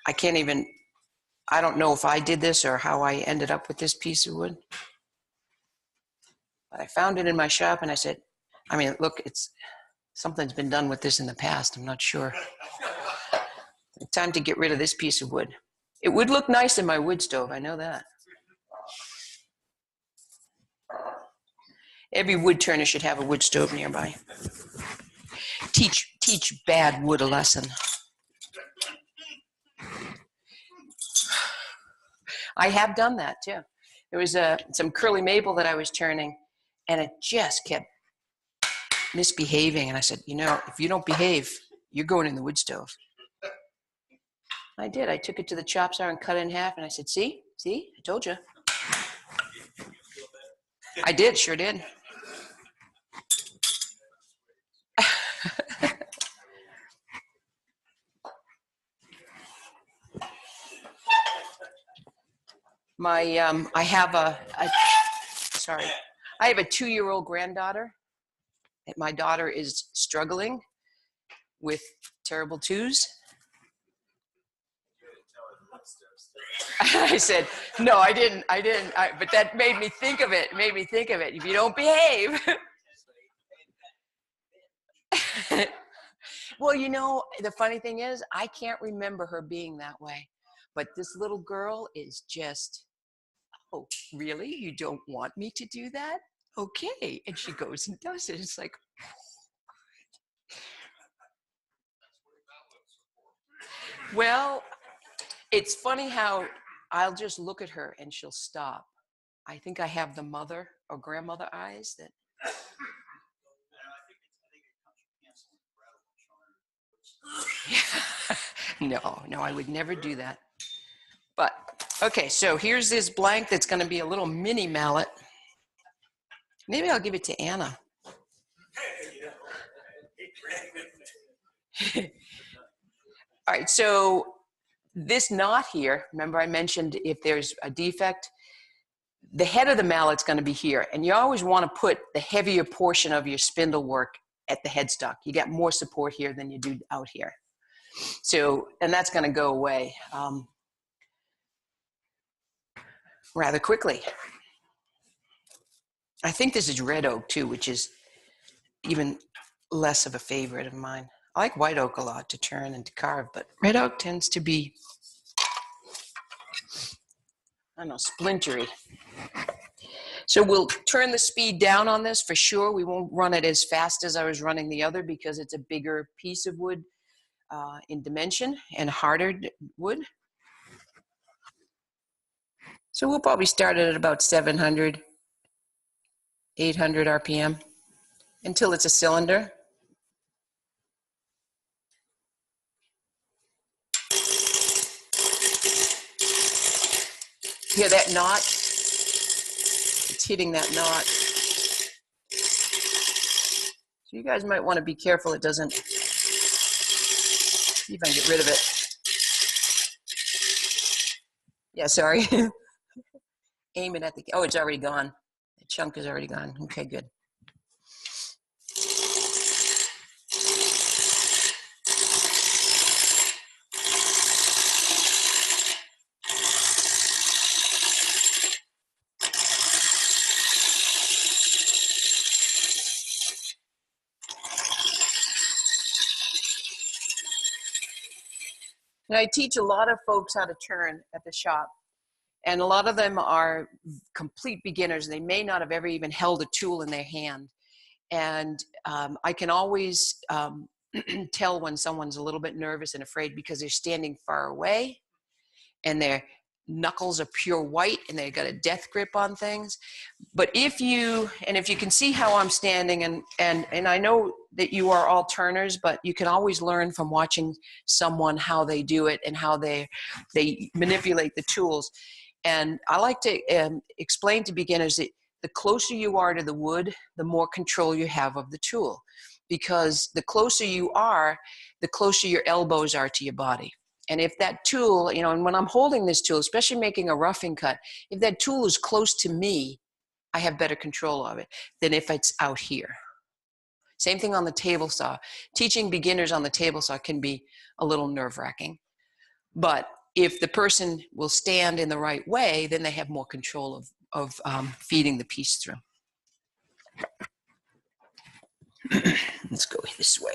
I don't know if I did this or how I ended up with this piece of wood. But I found it in my shop and I said, look, something's been done with this in the past. I'm not sure. It's time to get rid of this piece of wood. It would look nice in my wood stove, I know that. Every wood turner should have a wood stove nearby. Teach bad wood a lesson. I have done that too. There was some curly maple that I was turning and it just kept misbehaving. And I said, if you don't behave, you're going in the wood stove. I did. I took it to the chop saw and cut it in half and I said, see, I told you. I did, sure did. I have a 2-year-old granddaughter. My daughter is struggling with terrible twos. I said, no, I didn't. But that made me think of it. If you don't behave. Well, the funny thing is, I can't remember her being that way. But this little girl is just, oh, really? You don't want me to do that? Okay. And she goes and does it. It's like, well, it's funny how I'll just look at her and she'll stop. I think I have the mother or grandmother eyes that. No, I would never do that. But, okay, so here's this blank that's going to be a little mini mallet. Maybe I'll give it to Anna. All right, so this knot here, remember I mentioned if there's a defect, the head of the mallet's going to be here. And you always want to put the heavier portion of your spindle work at the headstock. You get more support here than you do out here. So, and that's going to go away rather quickly. I think this is red oak too, which is even less of a favorite of mine. I like white oak a lot to turn and to carve, but red oak tends to be, I don't know, splintery. So we'll turn the speed down on this for sure. We won't run it as fast as I was running the other because it's a bigger piece of wood in dimension and harder wood. So we'll probably start it at about 700, 800 RPM until it's a cylinder. Hear that knot? It's hitting that knot. So you guys might want to be careful it doesn't, see if I can get rid of it. Yeah, sorry. Aim it at the, oh, it's already gone. The chunk is already gone. Okay, good. Now, I teach a lot of folks how to turn at the shop, and a lot of them are complete beginners. They may not have ever even held a tool in their hand. And I can always tell when someone's a little bit nervous and afraid because they're standing far away and their knuckles are pure white and they've got a death grip on things. But if you can see how I'm standing, and I know that you are all turners, but you can always learn from watching someone how they do it and how they manipulate the tools. And I like to explain to beginners that the closer you are to the wood, the more control you have of the tool. Because the closer you are, the closer your elbows are to your body. And if that tool, you know, and when I'm holding this tool, especially making a roughing cut, if that tool is close to me, I have better control of it than if it's out here. Same thing on the table saw. Teaching beginners on the table saw can be a little nerve-wracking. But if the person will stand in the right way, then they have more control of feeding the piece through. Let's go this way.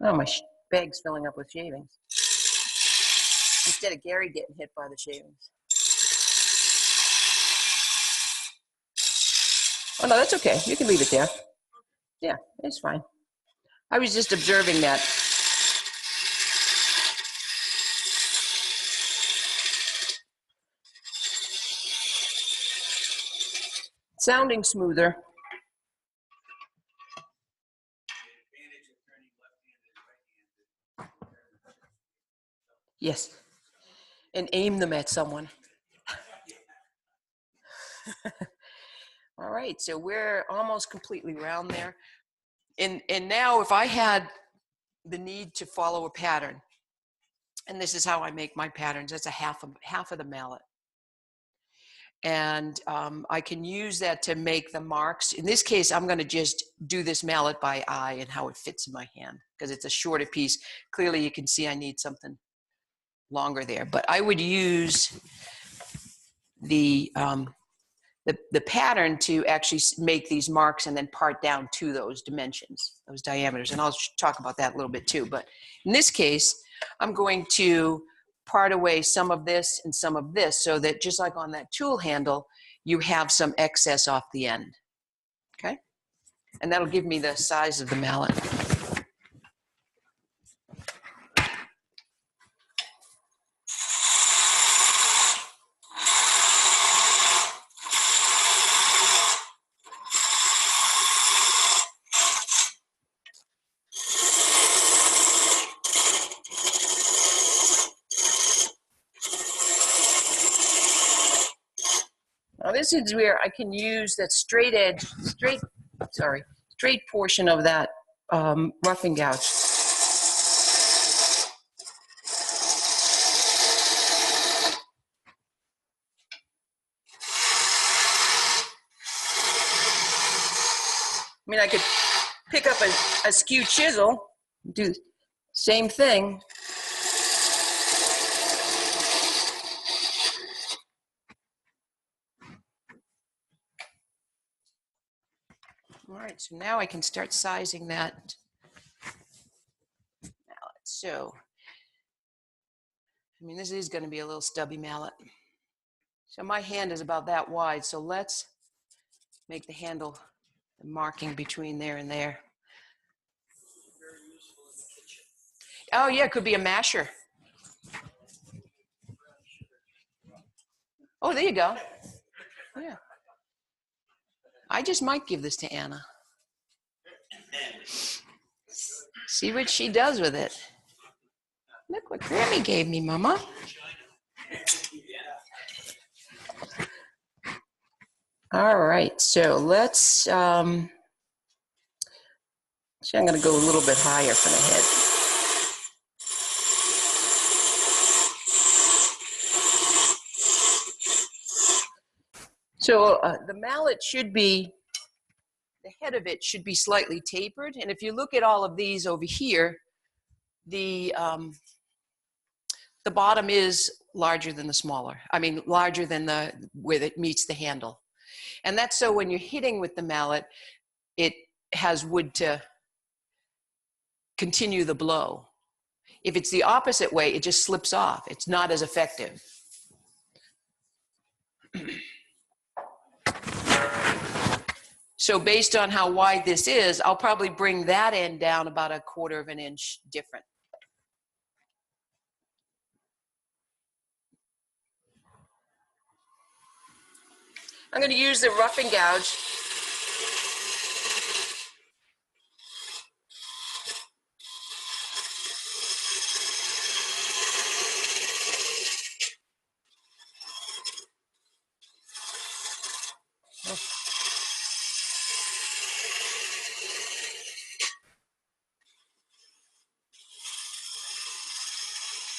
Oh, my bag's filling up with shavings. Instead of Gary getting hit by the shavings. Oh, no, that's okay. You can leave it there. Yeah, it's fine. I was just observing that. Sounding smoother. Yes. And aim them at someone. All right, so we're almost completely round there. And now if I had the need to follow a pattern, and this is how I make my patterns, that's a half of the mallet. And I can use that to make the marks. In this case, I'm gonna just do this mallet by eye and how it fits in my hand because it's a shorter piece. Clearly you can see I need something longer there, but I would use the pattern to actually make these marks and then part down to those dimensions, those diameters. And I'll talk about that a little bit too. But in this case, I'm going to part away some of this and some of this so that just like on that tool handle, you have some excess off the end, okay? And that'll give me the size of the mallet. Now this is where I can use that straight portion of that roughing gouge. I mean, I could pick up a skew chisel, do the same thing, All right, so now I can start sizing that mallet. So, I mean, this is going to be a little stubby mallet. So my hand is about that wide, so let's make the handle, the marking between there and there. Oh yeah, it could be a masher. Oh, there you go. Yeah. I just might give this to Anna. See what she does with it. Look what Grammy gave me, Mama. All right, so let's, I'm going to go a little bit higher for the head. So the mallet should be, the head of it should be slightly tapered. And if you look at all of these over here, the bottom is larger than the smaller. I mean, larger than the, where it meets the handle. And that's so when you're hitting with the mallet, it has wood to continue the blow. If it's the opposite way, it just slips off. It's not as effective. So based on how wide this is, I'll probably bring that end down about 1/4 of an inch different. I'm going to use the roughing gouge.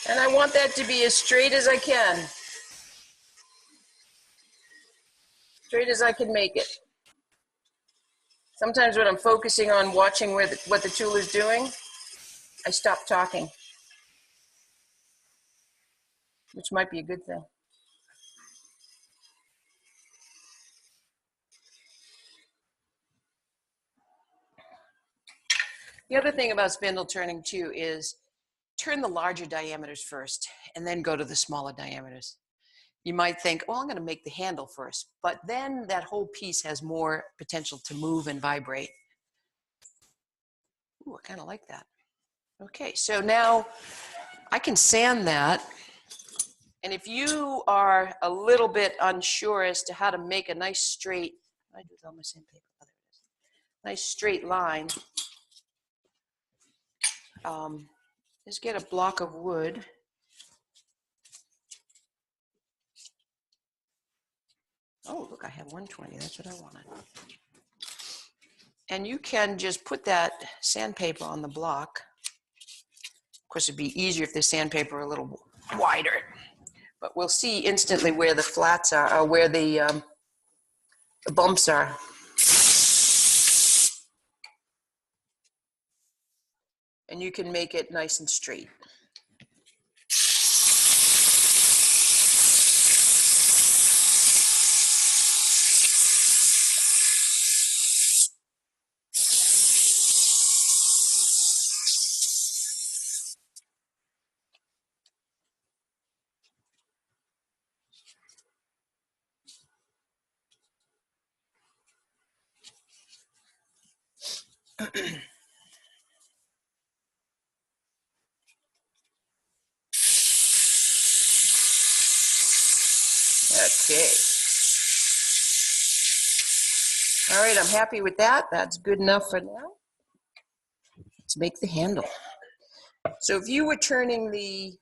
And I want that to be as straight as I can. Straight as I can make it. Sometimes when I'm focusing on watching what the tool is doing, I stop talking, which might be a good thing. The other thing about spindle turning too is turn the larger diameters first and then go to the smaller diameters. You might think, oh, I'm going to make the handle first, but then that whole piece has more potential to move and vibrate. Ooh, I kind of like that. Okay, so now I can sand that. And if you are a little bit unsure as to how to make a nice straight, I do with all my sandpaper. Oh, there it is. Nice straight line. Just get a block of wood. Oh, look, I have 120. That's what I wanted. And you can just put that sandpaper on the block. Of course, it'd be easier if the sandpaper were a little wider. But we'll see instantly where the flats are, or where the bumps are. And you can make it nice and straight. Okay. All right, I'm happy with that. That's good enough for now. Let's make the handle. So if you were turning the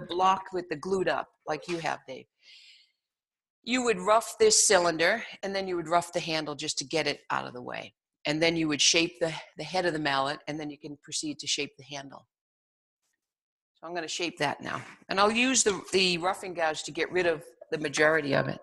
block with the glued up, like you have, Dave, you would rough this cylinder, and then you would rough the handle just to get it out of the way. And then you would shape the head of the mallet, and then you can proceed to shape the handle. So I'm going to shape that now. And I'll use the roughing gouge to get rid of the majority of it.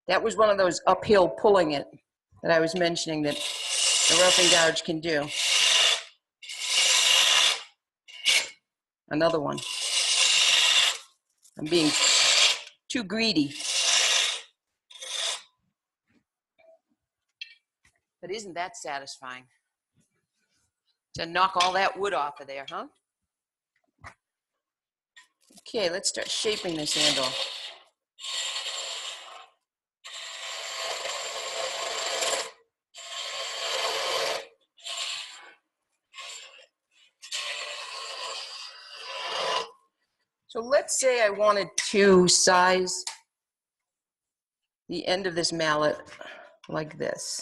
That was one of those uphill pulling it that I was mentioning that the roughing gouge can do. Another one. I'm being too greedy. But isn't that satisfying? To knock all that wood off of there, huh? Okay, let's start shaping this handle. So let's say I wanted to size the end of this mallet like this.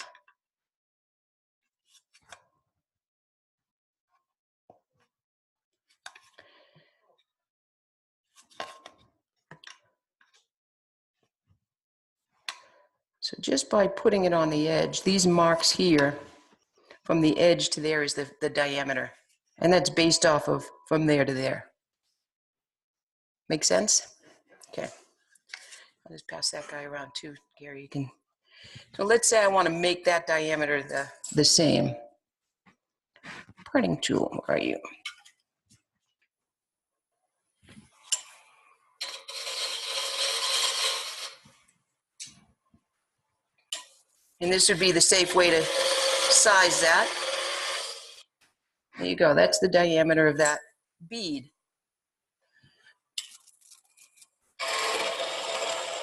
So just by putting it on the edge, these marks here, from the edge to there is the diameter. And that's based off of from there to there. Make sense? Okay. I'll just pass that guy around too, Gary. You can. So let's say I want to make that diameter the same. Parting tool, where are you? And this would be the safe way to size that. There you go. That's the diameter of that bead.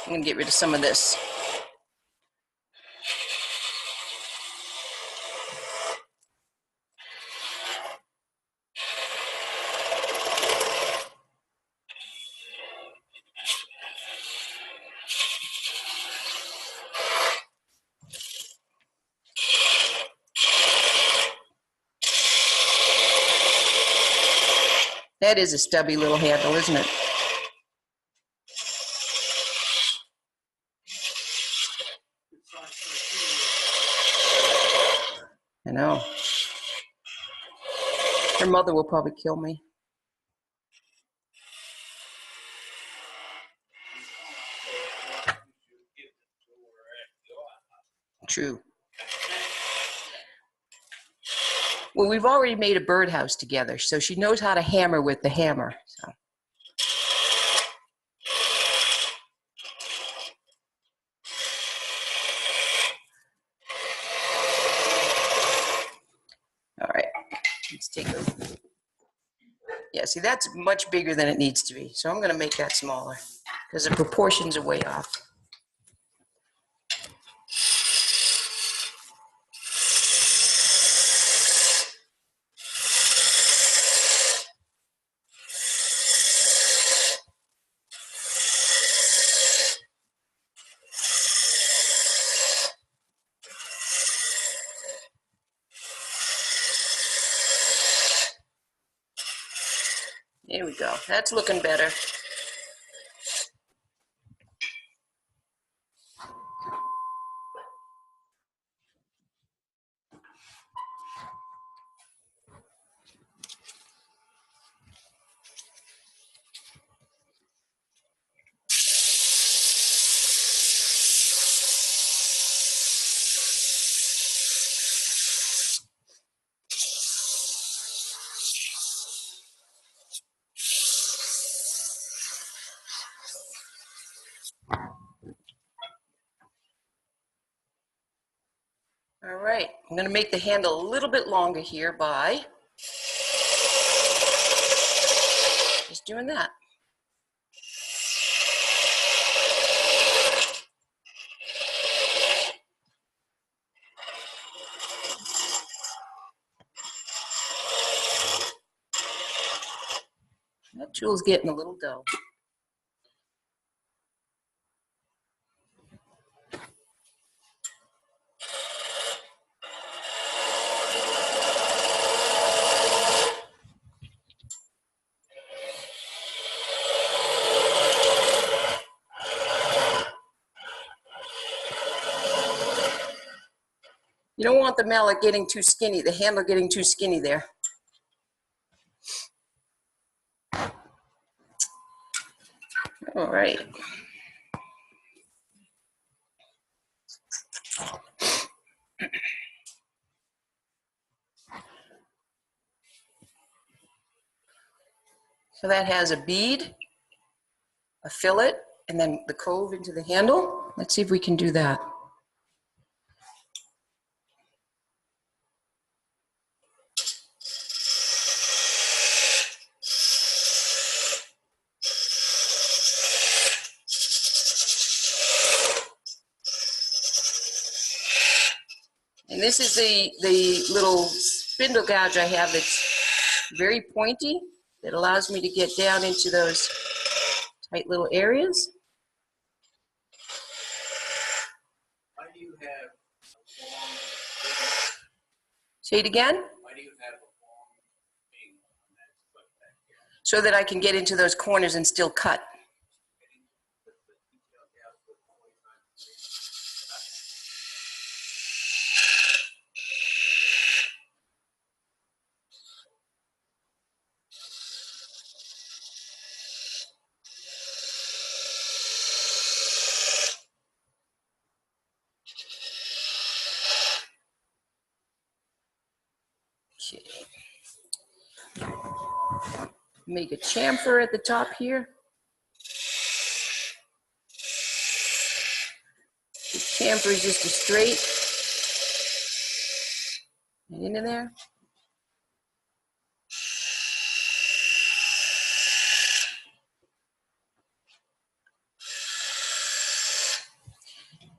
I'm going to get rid of some of this. That is a stubby little handle, isn't it? I know. Her mother will probably kill me. True. Well, we've already made a birdhouse together, so she knows how to hammer with the hammer. So. All right, let's take a. Yeah, see, that's much bigger than it needs to be. So I'm going to make that smaller because the proportions are way off. There we go. That's looking better. All right, I'm going to make the handle a little bit longer here by just doing that. That tool's getting a little dull. You don't want the mallet getting too skinny, the handle getting too skinny there. All right. So that has a bead, a fillet, and then the cove into the handle. Let's see if we can do that. And this is the little spindle gouge I have that's very pointy, that allows me to get down into those tight little areas. Why do you have a long, Say it again. why do you have a long thing on that foot back here? So that I can get into those corners and still cut. Put the detail down to 45 degrees. Okay. Make a chamfer at the top here. The chamfer is just a straight and into there.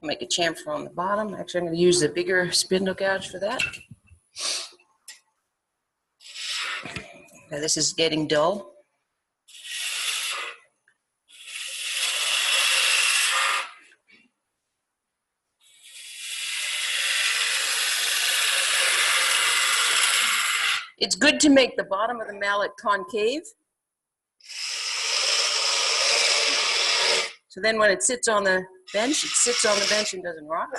Make a chamfer on the bottom. Actually, I'm going to use the bigger spindle gouge for that. Now this is getting dull. It's good to make the bottom of the mallet concave. So then when it sits on the bench, it sits on the bench and doesn't rock.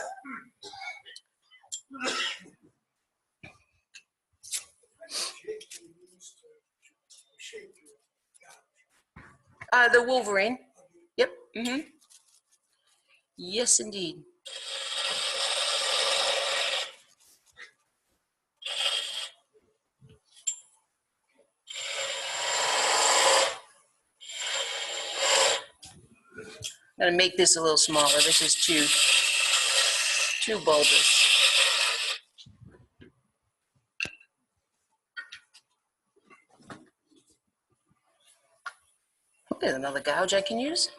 The Wolverine. Yep. Mm-hmm. Yes, indeed. I'm gonna make this a little smaller. This is too bulbous. Oh, there's another gouge I can use.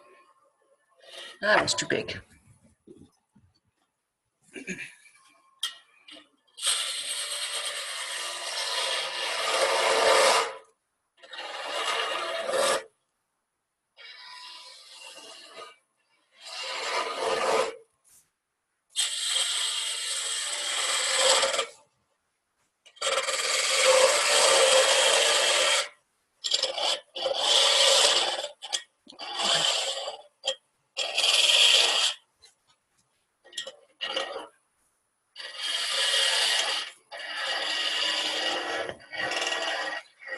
That was too big.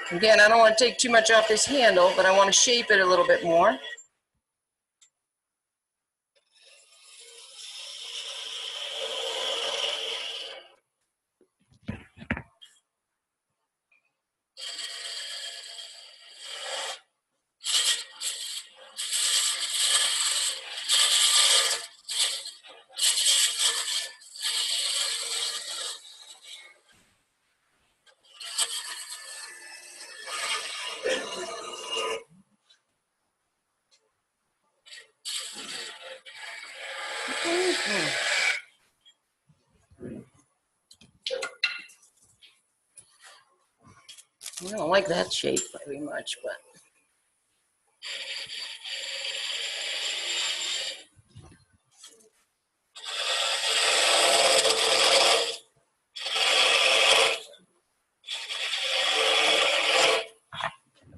Again, I don't want to take too much off this handle, but I want to shape it a little bit more. I don't like that shape very much, but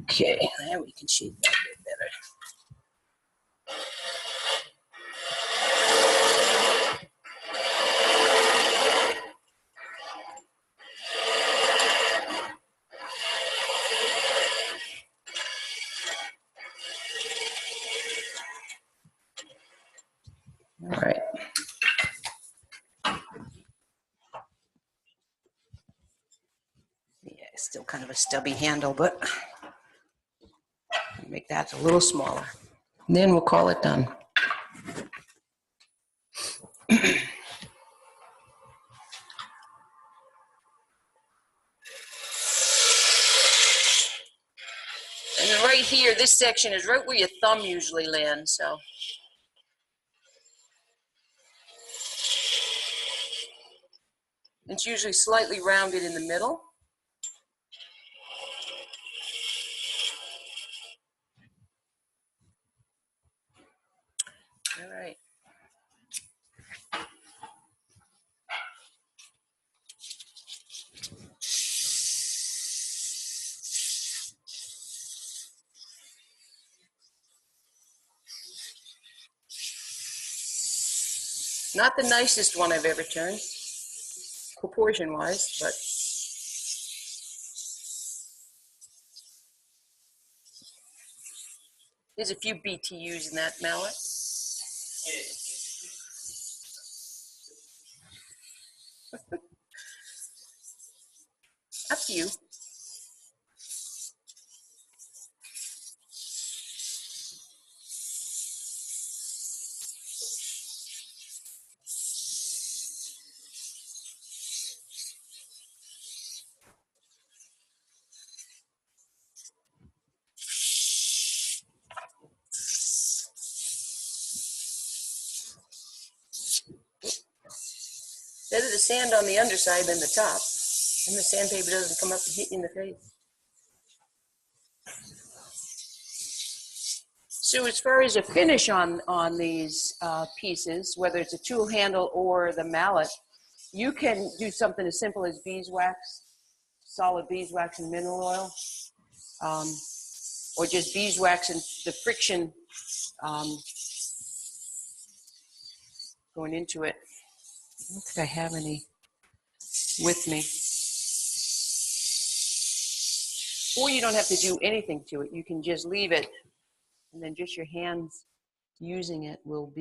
okay, there we can shape that a bit better. All right. Yeah, it's still kind of a stubby handle, but that a little smaller. And then we'll call it done. And then right here, this section is right where your thumb usually lands, so. It's usually slightly rounded in the middle. All right. Not the nicest one I've ever turned, proportion-wise, but there's a few BTUs in that mallet. Up to you. Better the sand on the underside than the top. And the sandpaper doesn't come up and hit you in the face. So as far as a finish on these pieces, whether it's a tool handle or the mallet, you can do something as simple as beeswax, solid beeswax and mineral oil, or just beeswax and the friction going into it. I don't think I have any with me. Or you don't have to do anything to it. You can just leave it, and then just your hands using it will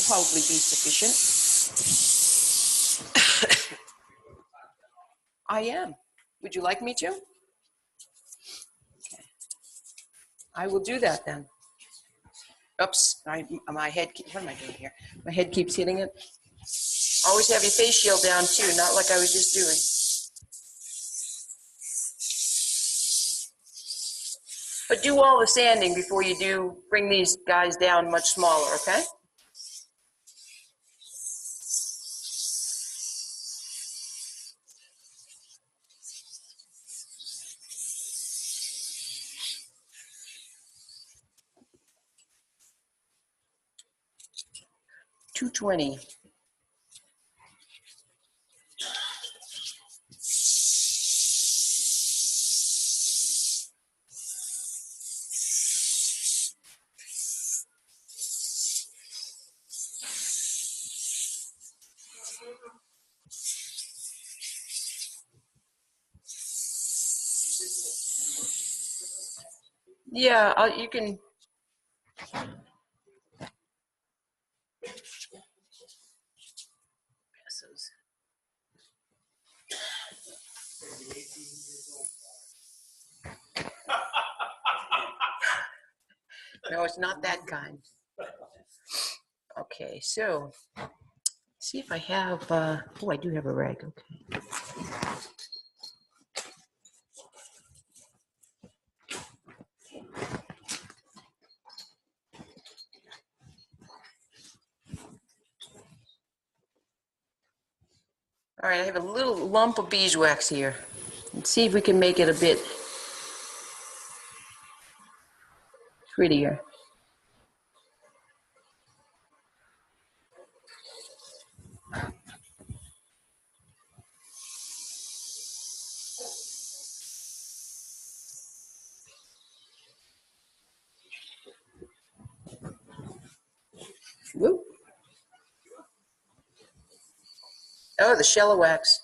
probably be sufficient. I am. Would you like me to? Okay. I will do that then. Oops, my head, what am I doing here? My head keeps hitting it. Always have your face shield down too, not like I was just doing. But do all the sanding before you do bring these guys down much smaller, okay? $220. Yeah, you can. Passes. No, it's not that kind. Okay, so see if I have. Oh, I do have a rag. Okay. All right, I have a little lump of beeswax here. Let's see if we can make it a bit prettier. Whoop. Oh, the shallow wax.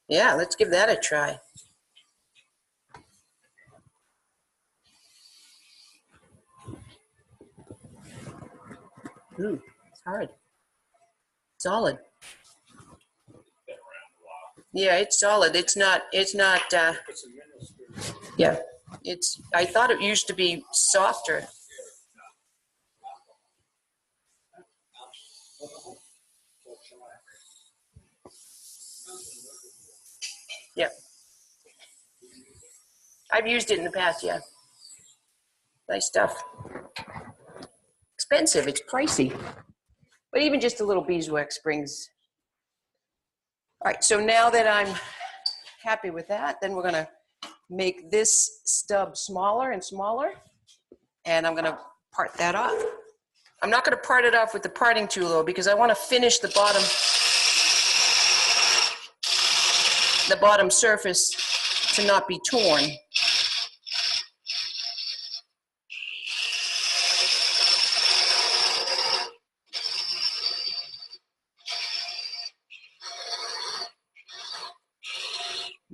Yeah, let's give that a try. It's hard. Solid. Been around a while. Yeah, it's solid. It's not, yeah, I thought it used to be softer. Yeah. I've used it in the past, yeah. Nice stuff. Expensive, it's pricey. But even just a little beeswax brings. All right, so now that I'm happy with that, then we're gonna make this stub smaller and smaller, and I'm gonna part that off. I'm not gonna part it off with the parting tool though, because I wanna finish the bottom surface to not be torn.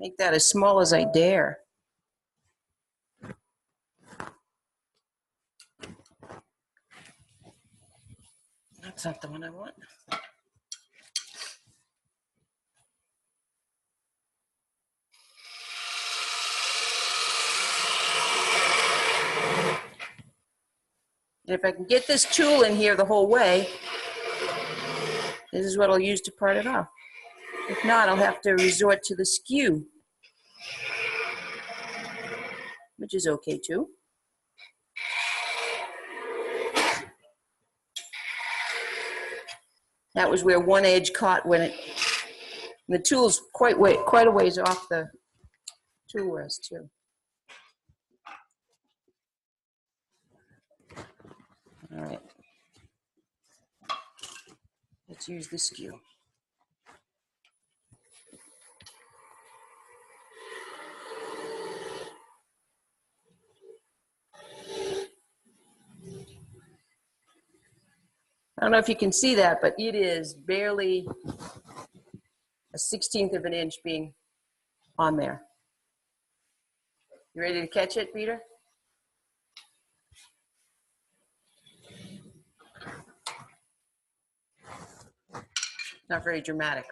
Make that as small as I dare. That's not the one I want. And if I can get this tool in here the whole way, this is what I'll use to part it off. If not, I'll have to resort to the skew, which is okay too. That was where one edge caught when the tool's quite a ways off the tool rest too. All right. Let's use the skew. I don't know if you can see that, but it is barely a 1/16 of an inch being on there. You ready to catch it, Peter? Not very dramatic.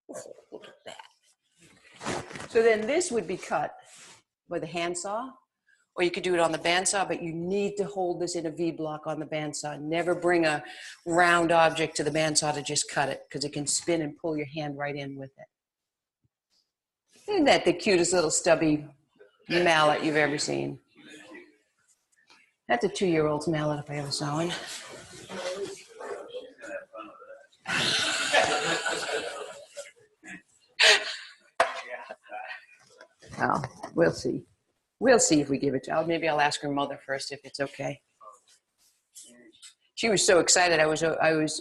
Oh, look at that. So then this would be cut with a handsaw, or you could do it on the bandsaw, but you need to hold this in a V block on the bandsaw. Never bring a round object to the bandsaw to just cut it, because it can spin and pull your hand right in with it. Isn't that the cutest little stubby mallet you've ever seen? That's a 2-year-old's mallet if I ever saw one. Oh, we'll see. We'll see if we give it to her. Maybe I'll ask her mother first if it's okay. She was so excited.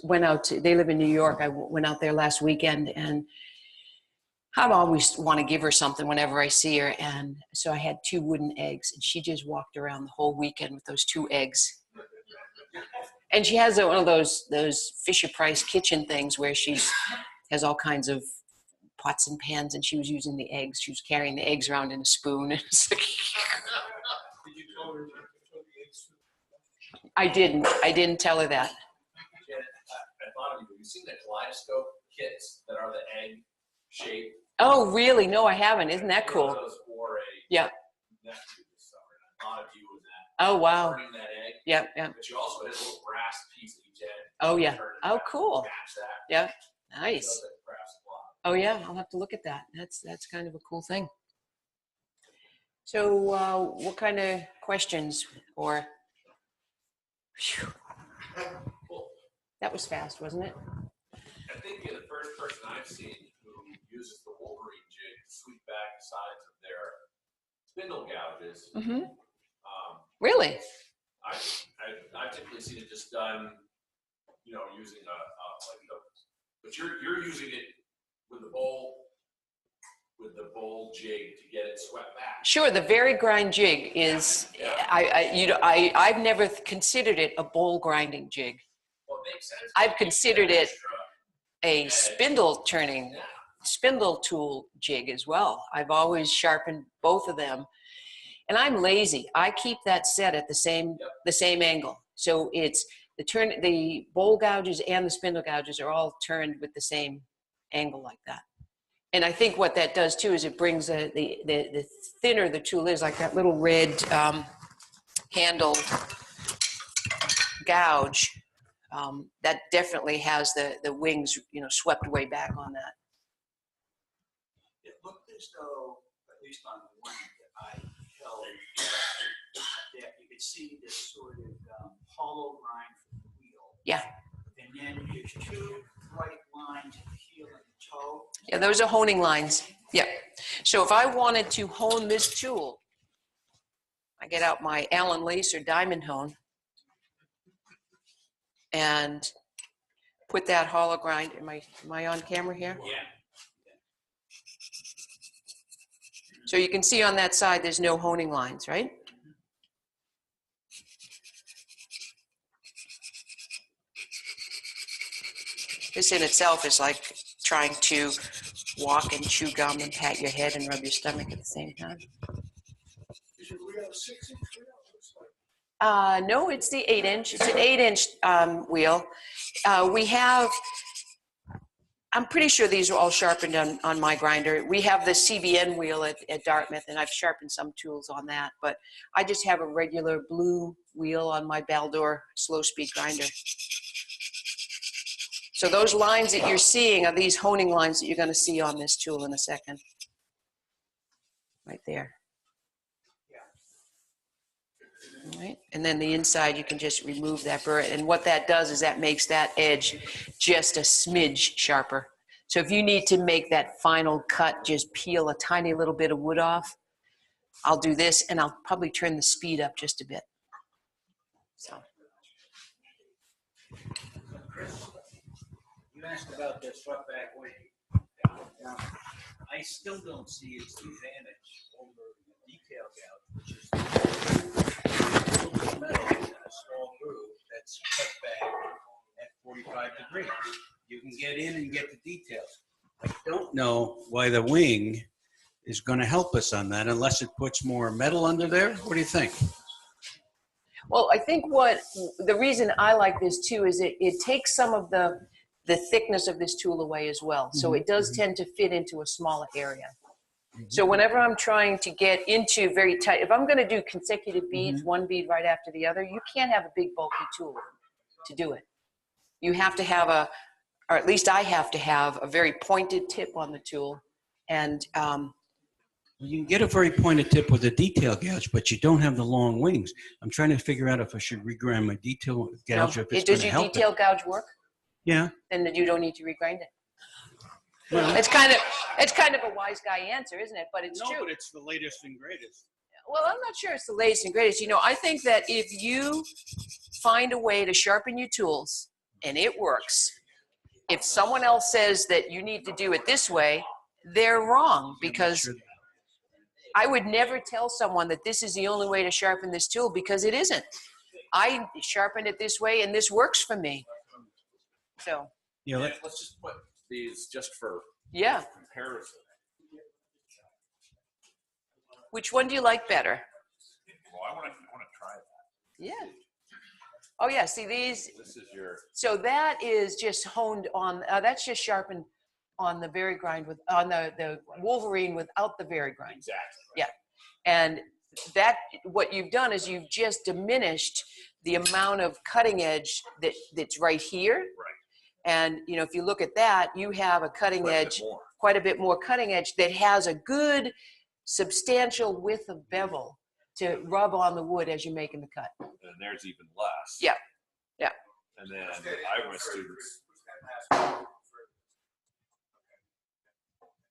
Went out to, they live in New York. I went out there last weekend, and I always want to give her something whenever I see her. And so I had 2 wooden eggs, and she just walked around the whole weekend with those 2 eggs. And she has one of those Fisher-Price kitchen things where she has all kinds of pots and pans, and she was using the eggs. She was carrying the eggs around in a spoon. And it's like, Did you tell her to throw the eggs? I didn't tell her that. Janet, I thought of you. Have you seen the kaleidoscope kits that are the egg shape? Oh, really? No, I haven't. Isn't that cool? Those for a Yeah. nephew this summer. And I thought of you with that. Oh, wow. Turning that egg. Yeah, yeah. But you also had a little brass piece at each end. Oh, yeah. Turn it Oh, back, cool. Match that. Yeah. Does Nice. that brass block. Oh, yeah. I'll have to look at that. That's kind of a cool thing. So what kind of questions or... Phew. Cool. That was fast, wasn't it? I think you're the first person I've seen who uses the Wolverine jig to sweep back the sides of their spindle gouges. Mm-hmm. Really? I've typically seen it just done, using but you're using it with the bowl jig to get it swept back. Sure. The very grind jig is. I've never considered it a bowl grinding jig. Well, it makes sense. I've considered it a edge. spindle turning, Yeah. spindle tool jig as well. I've always sharpened both of them, and I'm lazy. I keep that set at the same angle, so it's the bowl gouges and the spindle gouges are all turned with the same angle like that. And I think what that does too is it brings the thinner the tool is, like that little red handle gouge, that definitely has the wings, swept way back on that. It looked as though, at least on the one that I held, that you could see this sort of hollow line from the wheel. Yeah. And then there's two bright lines at the heel and the toe. Yeah, those are honing lines. Yeah. So if I wanted to hone this tool, I get out my Allen Lacer diamond hone and put that hollow grind. Am I on camera here? Yeah. So you can see on that side, there's no honing lines, right? This in itself is like trying to walk and chew gum and pat your head and rub your stomach at the same time. Is your wheel 6-inch wheel? Looks like. No, it's the 8-inch. It's an 8-inch wheel. We have, I'm pretty sure these are all sharpened on my grinder. We have the CBN wheel at Dartmouth, and I've sharpened some tools on that. But I just have a regular blue wheel on my Baldor slow-speed grinder. So those lines that you're seeing are these honing lines that you're going to see on this tool in a second. Right there. All right. And then the inside, you can just remove that burr. And what that does is that makes that edge just a smidge sharper. So if you need to make that final cut, just peel a tiny little bit of wood off, I'll do this, and I'll probably turn the speed up just a bit. So. You asked about the swept back wing. Now, I still don't see its advantage over the detail gouge, which is metal in a small groove that's cut back at 45 degrees. You can get in and get the details. I don't know why the wing is going to help us on that unless it puts more metal under there. What do you think? Well, I think the reason I like this too is it takes some of the thickness of this tool away as well. So it does tend to fit into a smaller area. So whenever I'm trying to get into very tight, if I'm going to do consecutive beads, one bead right after the other, you can't have a big bulky tool to do it. You have to have or at least I have to have a very pointed tip on the tool. And you can get a very pointed tip with a detail gouge, but you don't have the long wings. I'm trying to figure out if I should regrind my detail gouge, if it's going does to your help detail it. gouge work? Yeah. Then you don't need to regrind it. Well, It's kind of a wise guy answer, isn't it? But it's true. but it's the latest and greatest. Well, I'm not sure it's the latest and greatest. I think that if you find a way to sharpen your tools and it works, if someone else says that you need to do it this way, they're wrong, because I would never tell someone that this is the only way to sharpen this tool, because it isn't. I sharpened it this way and this works for me. So, Yeah, Let's just put these just for yeah. comparison. Which one do you like better? Well, I want to try that. Yeah. Oh, yeah. See these? This is your. So that is just honed on, that's just sharpened on the Very Grind on the Wolverine without the Very Grind. Exactly. Yeah. And what you've done is you've just diminished the amount of cutting edge that's right here. Right. And, if you look at that, you have a cutting edge, quite a bit more cutting edge that has a good substantial width of bevel to rub on the wood as you're making the cut. And there's even less. Yeah. Yeah. And then I have my students.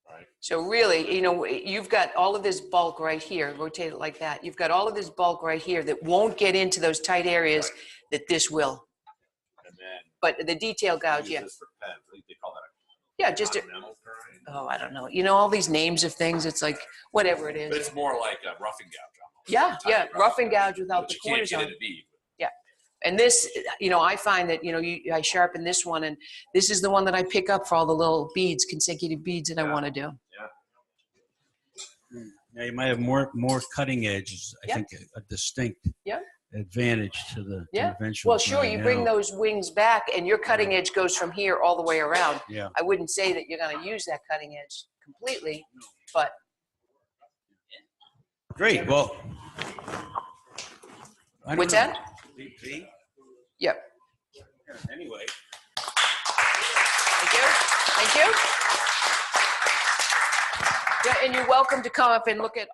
Right. So really, you've got all of this bulk right here, rotate it like that. You've got all of this bulk right here that won't get into those tight areas that this will. And then But the detail gouge, use yeah. this for pens. I think they call that Yeah, a just, continental grind. I don't know. All these names of things, it's like, whatever it But is. it's more like a roughing gouge almost. Yeah, yeah, rough and gouge without But the you can't corners get on. it to bead. And this, I find that, I sharpen this one, and this is the one that I pick up for all the little beads, consecutive beads that I want to do. Yeah, you might have more cutting edges. I Yeah. think a distinct. Yeah. advantage to the Yeah. conventional. Well, sure, you bring those wings back and your cutting edge goes from here all the way around. Yeah. I wouldn't say that you're going to use that cutting edge completely, but Great. Well, I don't what's know. that? VP? Yep. Yeah, anyway. Thank you. Thank you. Yeah, and you're welcome to come up and look at